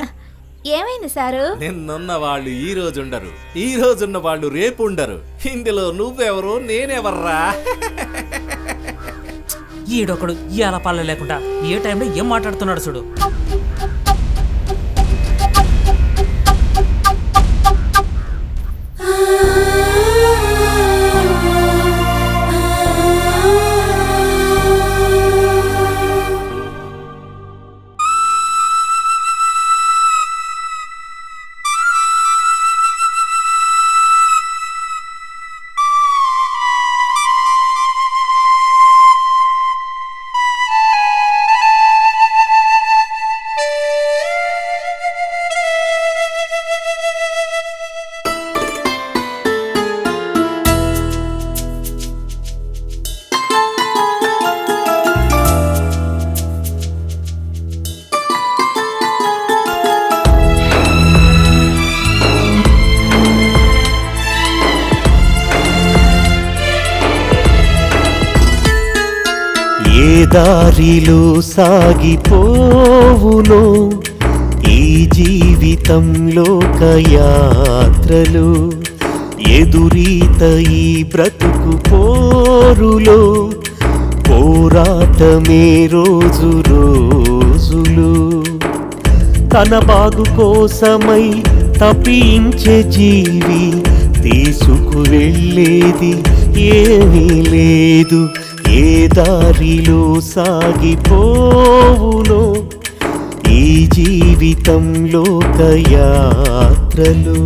ఏమైంది సారు? నిన్నున్న వాళ్ళు ఈ రోజు ఉండరు, ఈ రోజున్న వాళ్ళు రేపు ఉండరు. ఇందులో నువ్వెవరు నేనెవర్రా? ఈడొకడు ఇలా పల్ల లేకుండా ఏ టైంలో ఏం మాట్లాడుతున్నాడు చూడు. దారిలో సాగిపోవును ఈ జీవితంలో యాత్రలు, ఎదురీత ఈ బ్రతుకు పోరులో పోరాటమే రోజు రోజులు. తన బాగు కోసమై తప్పించే జీవి తీసుకువెళ్ళేది ఏమీ లేదు. ఏ దారిలో సాగిపోవునో ఈ జీవితంలో యాత్రలు.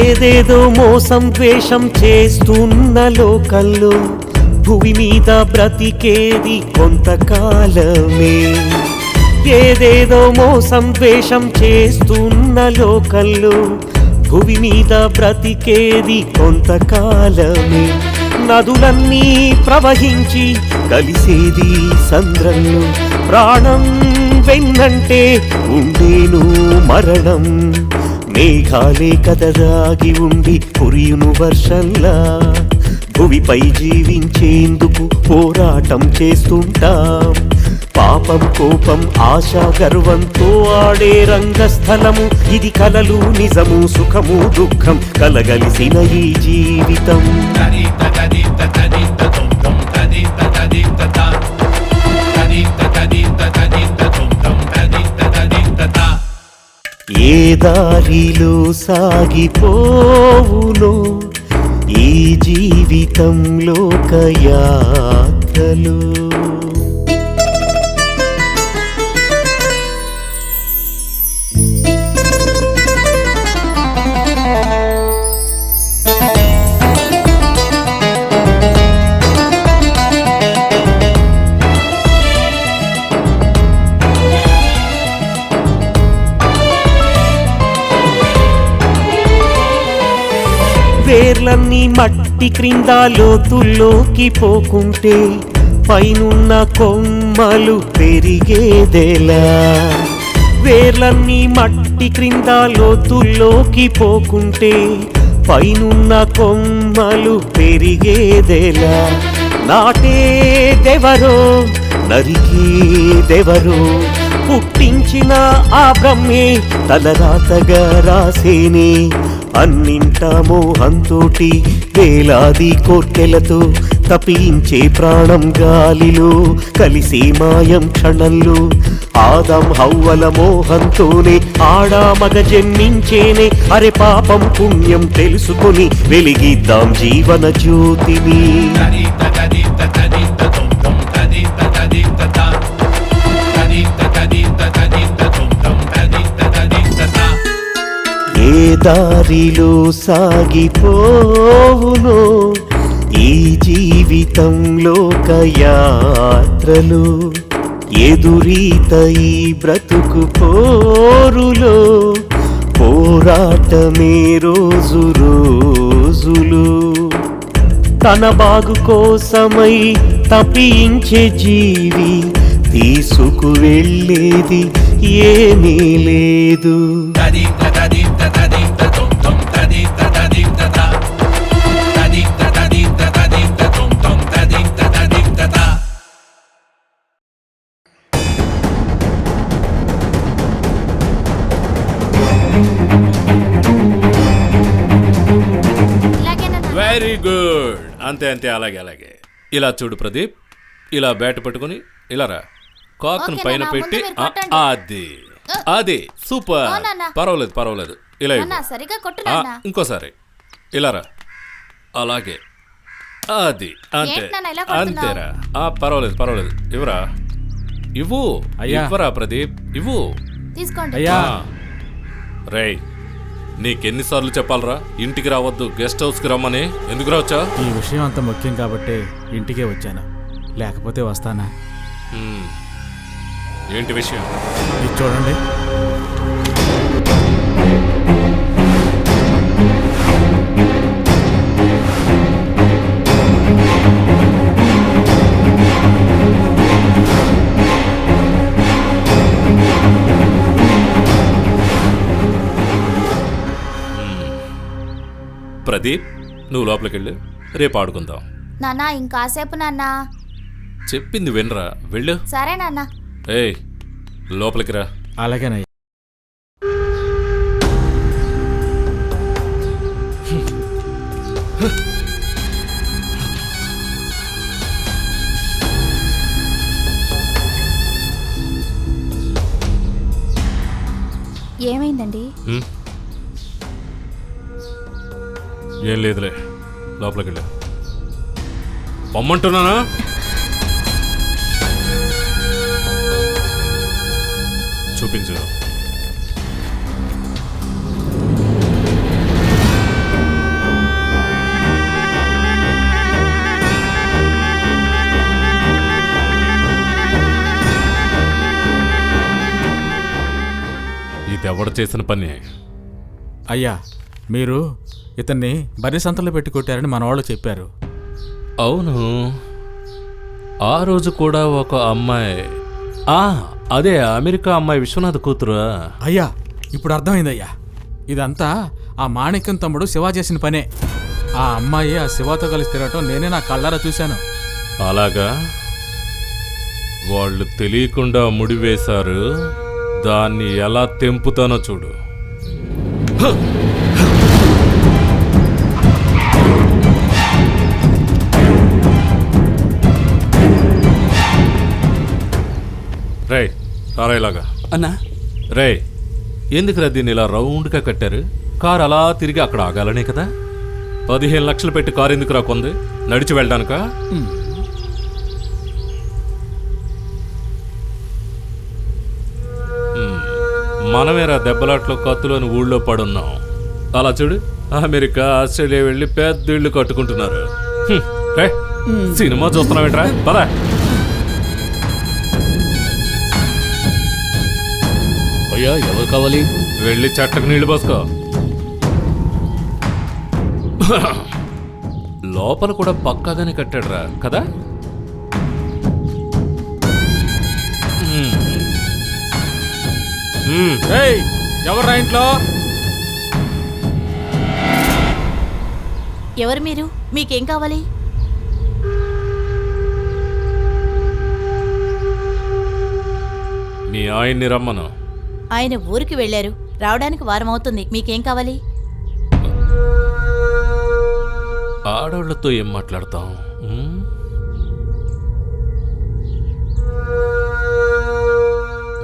ఏదేదో మోసం ద్వేషం చేస్తున్న లోకల్లో భూమి మీద బ్రతికేది కొంతకాలమే. ఏదేదో మోసం ద్వేషం చేస్తున్న లోకల్లో భూమి మీద బ్రతికేది కొంతకాలమే. నదులన్నీ ప్రవహించి కలిసేది సంద్రంలో, ప్రాణం వెన్నంటే ఉండేను మరణం. మేఘాలే కదదాగి ఉండి కురియును వర్షంలా, భువిపై జీవించేందుకు పోరాటం చేస్తుంటాం. పాపం కోపం ఆశ గర్వంతో ఆడే రంగస్థలము, ఇది కలలు నిజము సుఖము దుఃఖం కలగలిసిన ఈ జీవితం. ఏ దారిలో సాగిపోవునో ఈ జీవితంలో యాత్రలు. వేర్లన్నీ మట్టి క్రింద లోతుల్లోకి పోకుంటే పైనున్న కొమ్మలు పెరిగేదెలా. వేర్లన్నీ మట్టి క్రింద లోతుల్లోకి పోకుంటే పైనున్న కొమ్మలు పెరిగేదెలా. నాటేదెవరో నరికేదెవరో, పుట్టించిన ఆ బ్రహ్మే తలరాతగా రాసేనే. అన్నింటా మోహంతోటి వేలాది కోర్కెలతో తపించే ప్రాణం గాలిలో కలిసే మాయం క్షణంలో. ఆదం హవ్వల మోహంతోనే ఆడా మగ జన్మించేనే. అరే పాపం పుణ్యం తెలుసుకొని వెలిగిద్దాం జీవన జ్యోతిని. ఏ దారిలో సాగిపోవునో ఈ జీవితంలో యాత్రలు. ఎదురీత ఈ బ్రతుకు పోరులో పోరాటమే రోజు రోజులు. తన బాగు కోసమై తప్పించే జీవి తీసుకు వెళ్ళేది ఏమీ లేదు. Very good. అంతే అంతే, అలాగే అలాగే. ఇలా చూడు ప్రదీప్, ఇలా బ్యాట్ పట్టుకుని ఇలా రా, కాకును ఓకే పైన నాన్న, పెట్టి ముందు మీరు కొట్టండి. అది అది సూపర్. ఓ నాన్న. పర్వాలేదు పర్వాలేదు, ఇలా ఇవ్వు. నాన్న, సరిగా కొట్టు ఆ, నాన్న. ఇంకోసారి ఇలా రా, అలాగే అది అంతే ఏంటి నాన్న ఇలా కొడుతున్నావ్? అంతేరా. పర్వాలేదు పర్వాలేదు, ఇవ్వరా ఇవ్వు. అయ్యా. ఇవ్వరా ప్రదీప్, ఇవ్వు. తీసుకోండి. అయ్యా. రేయ్, నీకెన్నిసార్లు చెప్పాలరా ఇంటికి రావద్దు, గెస్ట్ హౌస్కి రమ్మని? ఎందుకు రావచ్చా? ఈ విషయం అంత ముఖ్యం కాబట్టి ఇంటికే వచ్చాను, లేకపోతే వస్తానా? ఏంటి విషయం? ఇది చూడండి. ప్రదీప్, నువ్వు లోపలికి వెళ్ళు, రేపు ఆడుకుందాం. నాన్న ఇంకాసేపు నాన్న. చెప్పింది వినరా, వెళ్ళు. సరే నాన్న. ఏయ్, లోపలికి రా. అలాగేనయ్యా. ఏమైందండి? ఏం లేదులే, లోపలికి వెళ్ళు. పొమ్మంటున్నానా? చూపించు. ఇది ఎవడు చేసిన పని? అయ్యా, మీరు ఇతన్ని బర్రె సంతలో పెట్టి కొట్టారని మన వాళ్ళు చెప్పారు. అవును, ఆ రోజు కూడా ఒక అమ్మాయి అదే అమెరికా అమ్మాయి విశ్వనాథ్ కూతురు. అయ్యా ఇప్పుడు అర్థమైందయ్యా, ఇదంతా ఆ మాణిక్యం తమ్ముడు శివ చేసిన పనే. ఆ అమ్మాయి ఆ శివతో కలిసి తిరగటం నేనే నా కళ్ళారా చూశాను. అలాగా, వాళ్ళు తెలియకుండా ముడివేశారు, దాన్ని ఎలా తెంపుతానో చూడు. రే రారాయిలాగా అన్నా. రే ఎందుకురా దీన్ని ఇలా రౌండ్గా కట్టారు? కారు అలా తిరిగి అక్కడ ఆగాలనే కదా. 15 లక్షలు పెట్టి కారు ఎందుకు రాకుంది? నడిచి వెళ్ళడానికా? మనమేరా దెబ్బలాట్లో కత్తులోని ఊళ్ళో పడున్నాం. అలా చూడు, అమెరికా ఆస్ట్రేలియా వెళ్ళి పెద్ద ఇళ్ళు కట్టుకుంటున్నారు. రే సినిమా చూస్తున్నావేంట్రా? పదా. అయ్యా ఎవరు కావాలి? వెళ్ళి చెట్టకు నీళ్లు పోసుకో. లోపల కూడా పక్కాగానే కట్టాడురా కదా. ఎవర్రా ఇంట్లో? ఎవరు మీరు? మీకేం కావాలి? నీ ఆయన్ని రమ్మను. ఆయన ఊరికి వెళ్ళారు, రావడానికి వారం అవుతుంది. మీకేం కావాలి? ఆడవాళ్లతో ఏం మాట్లాడతాం?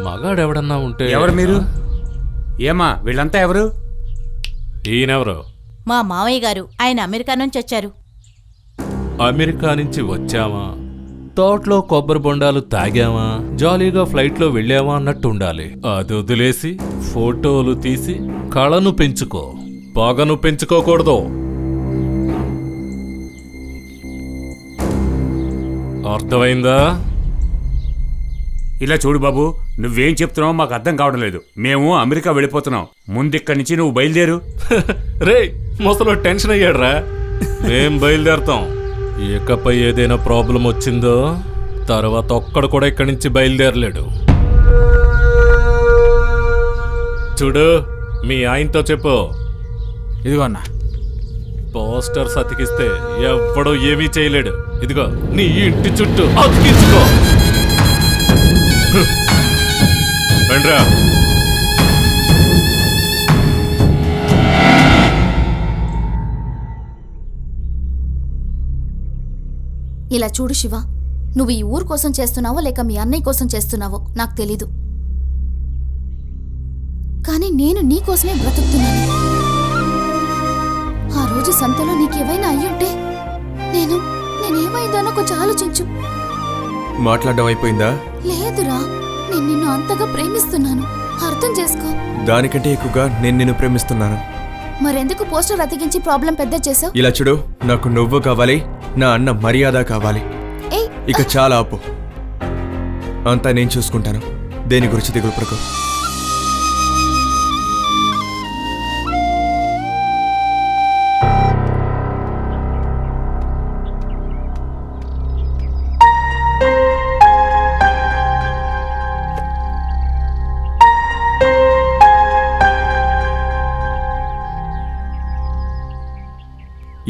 మగాడెవడన్నా ఉంటే. ఎవరు మీరు? ఏమా వీళ్ళంతా ఎవరు? ఈయనెవరు? మా మావయ్య గారు. ఆయన అమెరికా నుంచి వచ్చారు. అమెరికా నుంచి వచ్చామా, తోటలో కొబ్బరి బొండాలు తాగామా, జాలీగా ఫ్లైట్లో వెళ్ళామా అన్నట్టు ఉండాలి. అది వదిలేసి ఫోటోలు తీసి కళను పెంచుకో, పగను పెంచుకోకూడదు. అర్థమైందా? ఇలా చూడు బాబు, నువ్వేం చెప్తున్నావో మాకు అర్థం కావడం లేదు. మేము అమెరికా వెళ్ళిపోతున్నాం. ముందిక్కడి నుంచి నువ్వు బయలుదేరు. రే మొసలో టెన్షన్ అయ్యాడ్రా. మేం బయలుదేరతాం. ఇకపై ఏదైనా ప్రాబ్లం వచ్చిందో తర్వాత ఒక్కడు కూడా ఇక్కడి నుంచి బయలుదేరలేడు. చూడు, మీ ఆయనతో చెప్పు. ఇదిగో అన్నా, పోస్టర్స్ అతికిస్తే ఎవ్వడూ ఏమీ చేయలేడు. ఇదిగో నీ ఇంటి చుట్టూ అతికించుకో. రండ్రా. ఇలా చూడు శివ, నువ్వు ఈ ఊరు కోసం చేస్తున్నావో లేక మీ అన్నయ్య కోసం చేస్తున్నావో నాకు తెలీదు, కానీ నేను నీ కోసమే బ్రతుకుతున్నాను. ఆ రోజు సంతలో నీకేమైనా అయ్యుంటే నేనేమైందోనో కొంచెం ఆలోచించు. మాట్లాడడం అయిపోయిందా? లేదురా, నేను నిన్ను అంతగా ప్రేమిస్తున్నాను, అర్థం చేసుకో. దానికంటే ఎక్కువగా నేను నిన్ను ప్రేమిస్తున్నాను. మరెందుకు పోస్టర్ అతికించి ప్రాబ్లం పెద్ద చేసావు? ఇలా చూడు, నాకు నువ్వు కావాలి, నా అన్న మర్యాద కావాలి. ఇక చాలా ఆపు. అంతా నేను చూసుకుంటాను. దేని గురించి దిగులు పడకు.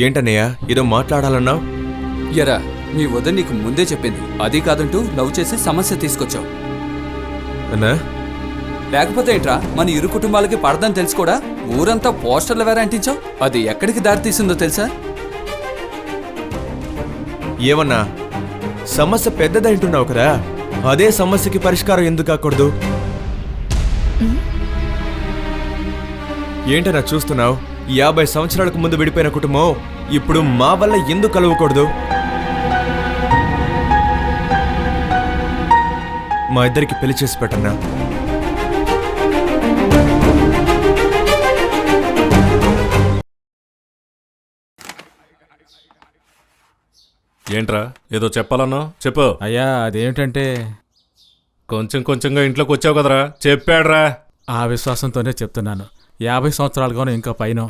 ఏంటన్నయ్య ఏదో మాట్లాడాలన్నావు? ఎరా, నీ వద్ద నీకు ముందే చెప్పింది. అది కాదంటూ లవ్ చేసి సమస్య తీసుకొచ్చావు అన్నా. లేకపోతే ఏంట్రా, మన ఇరు కుటుంబాలకి పడదని తెలుసు కూడా ఊరంతా పోస్టర్లు వేరే అంటించావు. అది ఎక్కడికి దారి తీసిందో తెలుసా? ఏమన్నా సమస్య పెద్దదంటున్నావు కదా, అదే సమస్యకి పరిష్కారం ఎందుకు కాకూడదు? ఏంటన్నా చూస్తున్నావు? 50 సంవత్సరాలకు ముందు విడిపోయిన కుటుంబం ఇప్పుడు మా వల్ల ఎందుకు కలవకూడదు? మా ఇద్దరికి పెళ్లి చేసి పెట్టన్నా. ఏంట్రా ఏదో చెప్పాలన్నా? చెప్పు. అయ్యా అదేమిటంటే, కొంచెం కొంచెంగా ఇంట్లోకి వచ్చావు కదరా, చెప్పాడ్రా. ఆ విశ్వాసంతోనే చెప్తున్నాను. 50 సంవత్సరాలుగానో ఇంకా పైన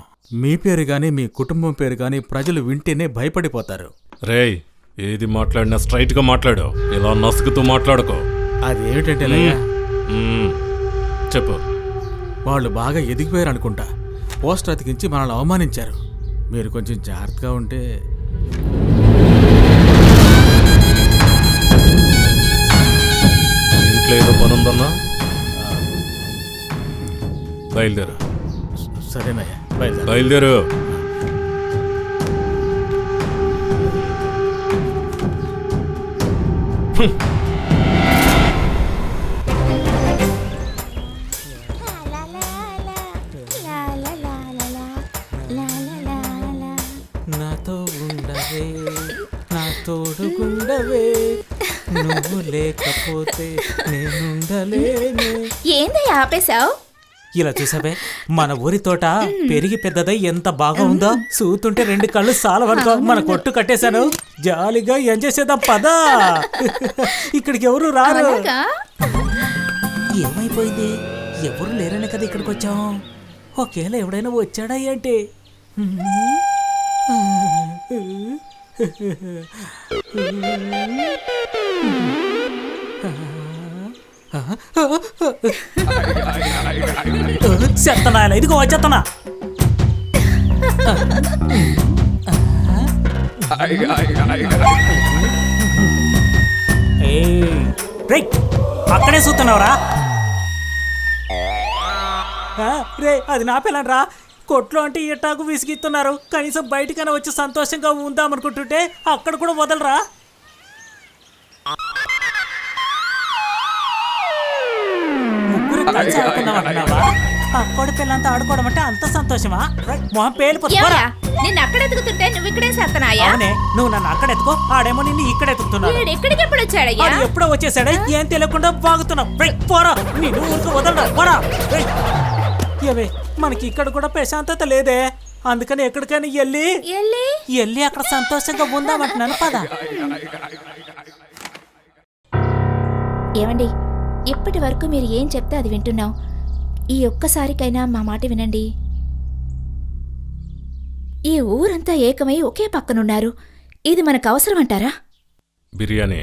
మీ పేరు గాని మీ కుటుంబం పేరు గాని ప్రజలు వింటేనే భయపడిపోతారు. రేయ్, ఏది మాట్లాడినా స్ట్రైట్ గా మాట్లాడు, ఇలా నసుగుతూ మాట్లాడుకో. అదేమిటంటేనయ్యా, చెప్పు. వాళ్ళు బాగా ఎదిగిపోయారు అనుకుంటా. పోస్టర్ అతికించి మనల్ని అవమానించారు. మీరు కొంచెం జాగ్రత్తగా ఉంటే. ఇంట్లో ఏదో పనుందన్నా, బయలుదేరు. సరేనయ్యా, బయలుదేరు. నాతో ఉండవే, నా తోడుగుండవే, నువ్వు లేకపోతే నేనుండలేనే. ఏంది ఆపేశావు? ఇలా చూసావే, మన ఊరి తోట పెరిగి పెద్దదై ఎంత బాగా ఉందో. చూస్తుంటే 2 కళ్ళు సాలవనుకో. మన కొట్టు కట్టేశాను, జాలీగా ఎంజాయ్ చేద్దాం పదా. ఇక్కడికి ఎవరు రారు. ఏమైపోయింది? ఎవరు లేరనే కదా ఇక్కడికి వచ్చాం. ఒకేళ ఎవడైనా వచ్చాడా ఏంటి? చెత్తనా, ఇదిగో వచ్చేత్తనా. అక్కడే చూస్తున్నావురా? రే, అది నా పిల్లని రా. కొట్లో అంటే ఎట్టాకు విసిగిస్తున్నారు. కనీసం బయటికైనా వచ్చి సంతోషంగా ఉందామనుకుంటుంటే అక్కడ కూడా వదలరా. ముగ్గురు కలిసి ఆడుకుందామంటున్నావా? అక్కడి పిల్లంతా ఆడుకోవడం అంటే అంత సంతోషమా? మొహం పేలిపోతా. నిన్ను అక్కడ ఎత్తుకుతుంటే నువ్వు ఇక్కడే చేస్తున్నాయా? అవునే, నువ్వు నన్ను అక్కడ ఎత్తుకో, ఆడేమో నిన్ను ఇక్కడ ఎత్తుకుతున్నాడు. ఎక్కడికి ఎప్పుడు వచ్చాడయ్యా? ఎప్పుడో వచ్చేసాడా? ఏం తెలియకుండా బాగుతున్నావు. పోరా, నేను ఊరికి వదలరా. పోరా. ఏవే, మనకి ఇక్కడ కూడా ప్రశాంతత లేదే. అందుకని ఎక్కడికైనా వెళ్ళి అక్కడ సంతోషంగా ఉందామంటున్నాను పదా. ఏమండి, ఇప్పటి వరకు మీరు ఏం చెప్తే అది వింటున్నాం. ఈ ఒక్కసారికైనా మా మాట వినండి. ఈ ఊరంతా ఏకమై ఒకే పక్కనున్నారు. ఇది మనకు అవసరం అంటారా? బిర్యానీ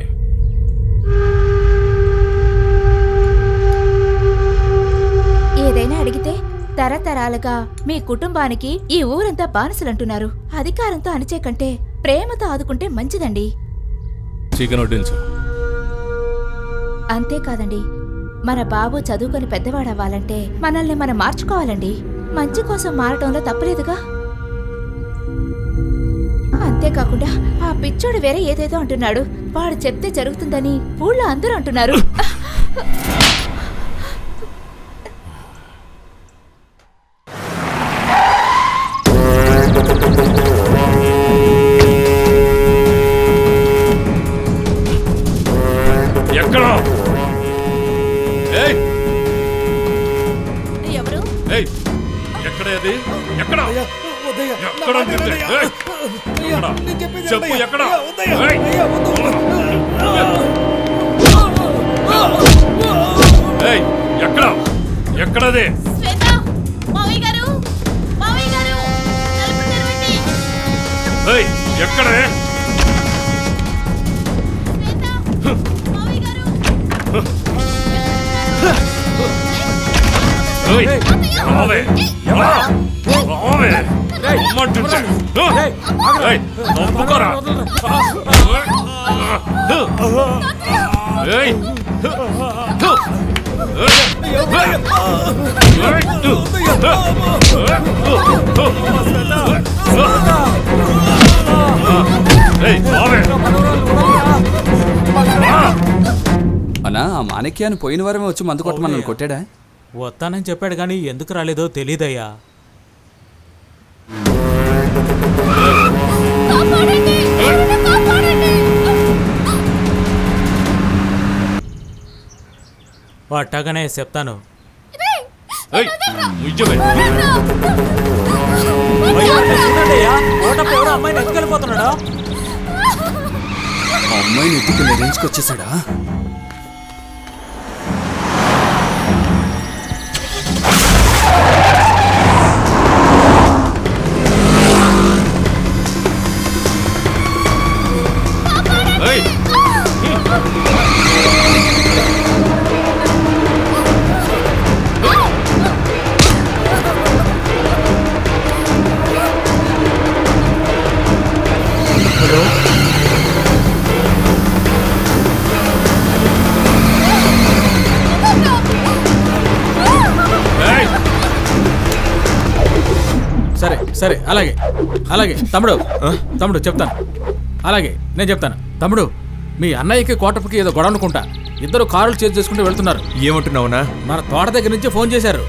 ఏదైనా అడిగితే తరతరాలుగా మీ కుటుంబానికి ఈ ఊరంతా బానిసలంటున్నారు. అధికారంతో అణిచే కంటే ప్రేమతో ఆదుకుంటే మంచిదండి. చికెన్ వడ్డించు. అంతేకాదండి, మన బాబు చదువుకొని పెద్దవాడవ్వాలంటే మనల్ని మనం మార్చుకోవాలండి. మంచి కోసం మారటంలో తప్పలేదుగా. అంతేకాకుండా ఆ పిచ్చోడు వేరే ఏదేదో అంటున్నాడు. వాడు చెప్తే జరుగుతుందని ఊళ్ళో అందరూ అంటున్నారు. ఎక్కడ? ఎవరు? ఎక్కడ అది? ఎక్కడ? ఎక్కడ అంటుంటే? చెప్పు, ఎక్కడ? ఎక్కడ? ఎక్కడది? ఎక్కడే? అన్నా, ఆ మాణిక్యాన్ని పోయిన వారమే వచ్చి మందు కొట్టమని కొట్టాడా? వస్తానని చెప్పాడు కానీ ఎందుకు రాలేదో తెలీదయ్యా. అట్టగానే చెప్తాను. అమ్మాయిని ఎత్తుకెళ్ళిపోతున్నాడా? అమ్మాయిని ఎత్తుకెళ్ళి రేంజ్కి వచ్చేసాడా? సరే అలాగే అలాగే తమ్ముడు చెప్తాను. అలాగే నేను చెప్తాను. తమ్ముడు, మీ అన్నయ్యకి కోటప్పకి ఏదో గొడవ అనుకుంటా. ఇద్దరు కారులు చేసి చేసుకుంటూ వెళ్తున్నారు. ఏమంటున్నావునా? మన తోట దగ్గర నుంచి ఫోన్ చేశారు.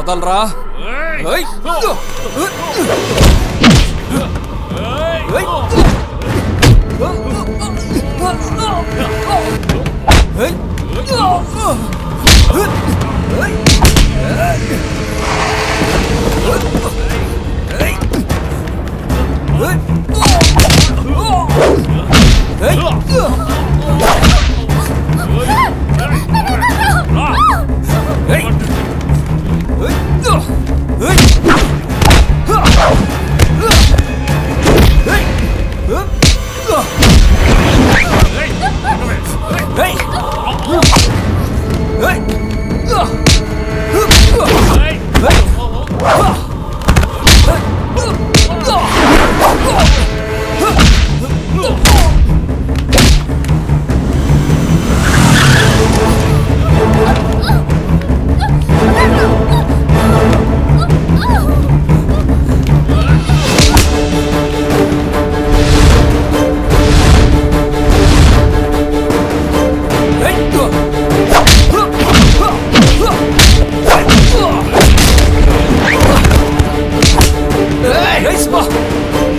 వదలరా.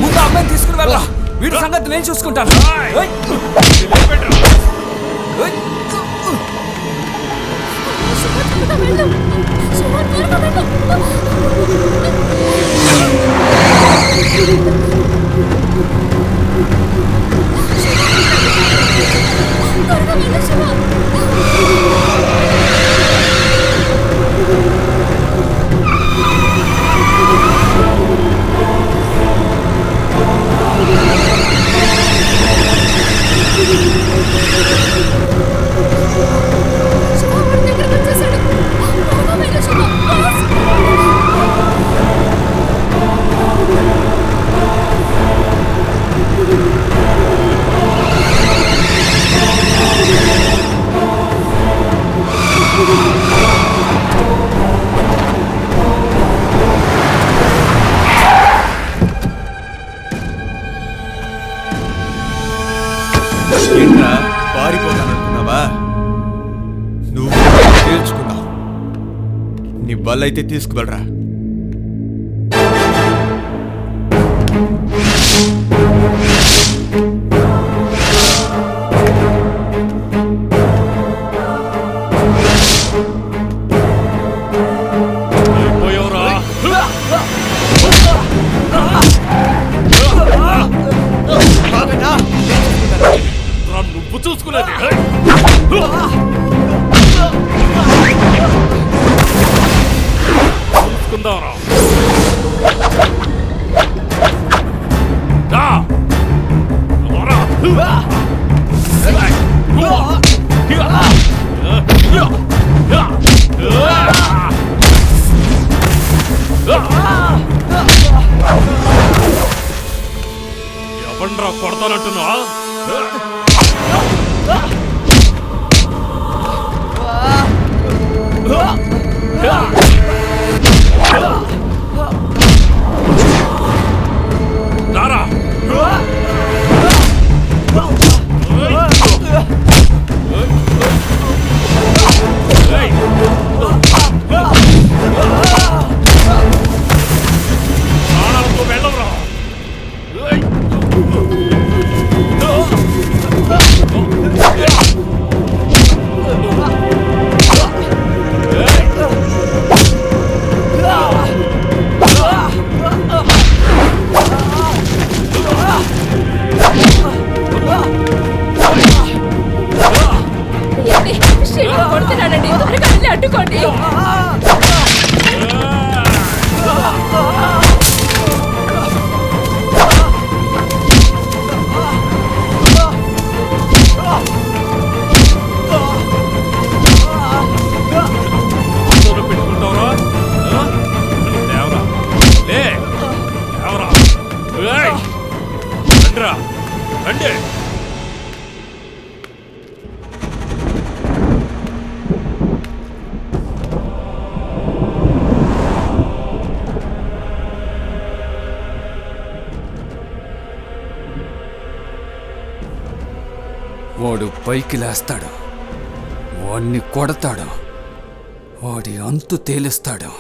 ముందు అమ్మాయిని తీసుకుని వెళ్ళరా. వీడి సంగతి నేను చూసుకుంటాను. పారిపోతాననుకున్నావా? నువ్వు తేల్చుకున్నావు. నీ బల్లైతే తీసుకువెళ్ళరా. చేసుకునేది? చూసుకుందాంరా. దా. వరా. ఎవండ్రా కొడతానంటున్నా? దారా. ప్రాణాలతో వెళ్ళవరా. కొడుతున్నాడండి, త్వరగా వెళ్ళి అడ్డుకోండి. పెట్టుకుంటావరా? లేవరా. లే. లేవరా. రండిరా. రండి. వాడు పైకి లేస్తాడు, వాడిని కొడతాడు, వాడి అంతు తేలుస్తాడు.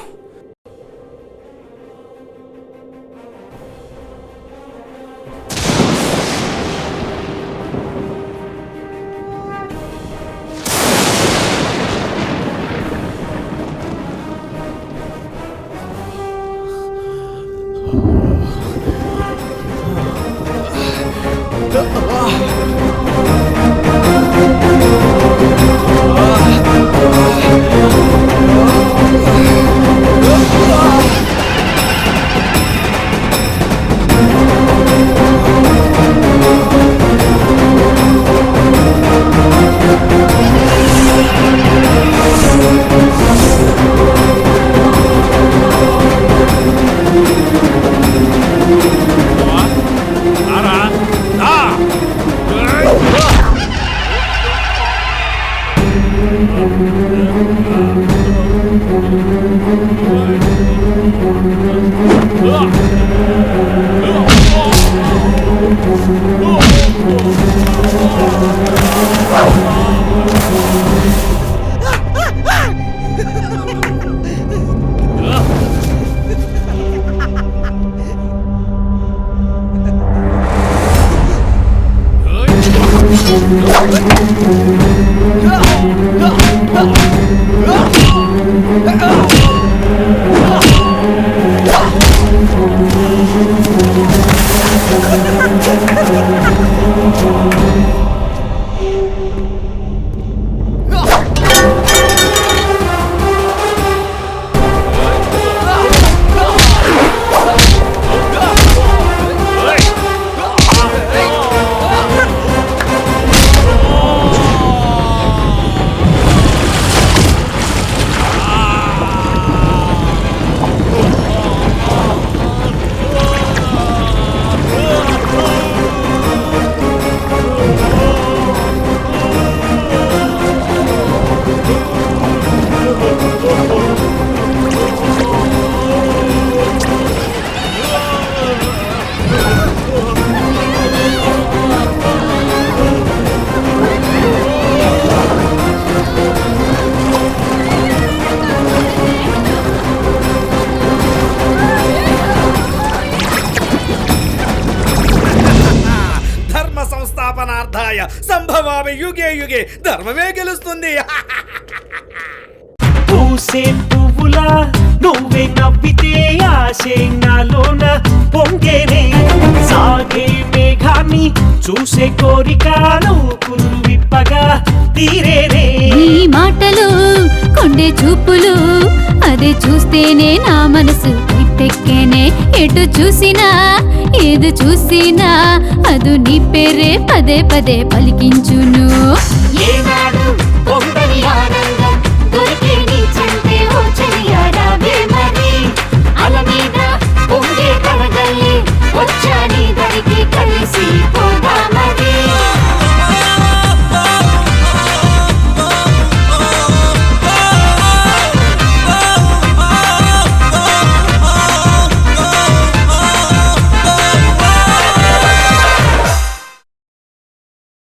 సంస్థాపనార్థాయ సంభవామి యుగే యుగే ధర్మమే గెలుస్తుంది. పూసే పువ్వులా నువ్వే నవ్వితే ఆశే నాలోన పొంగేనే, సాగే మేఘాన్ని చూసే కోరిక నువ్వు విప్ప బాగా తీరేనే. నీ మాటలు కొండే చూపులు అదే చూస్తేనే నా మనసు ఇట్టెక్కేనే. ఎటు చూసినా ఏది చూసినా అదు నీ పేరే పదే పదే పలికించును. ఏనాడు పొందని ఆనందం దొరికే నీ చంటే ఓ చెయ్యాడావే మరి. అల మీద పొంగే కరగల్లి వచ్చే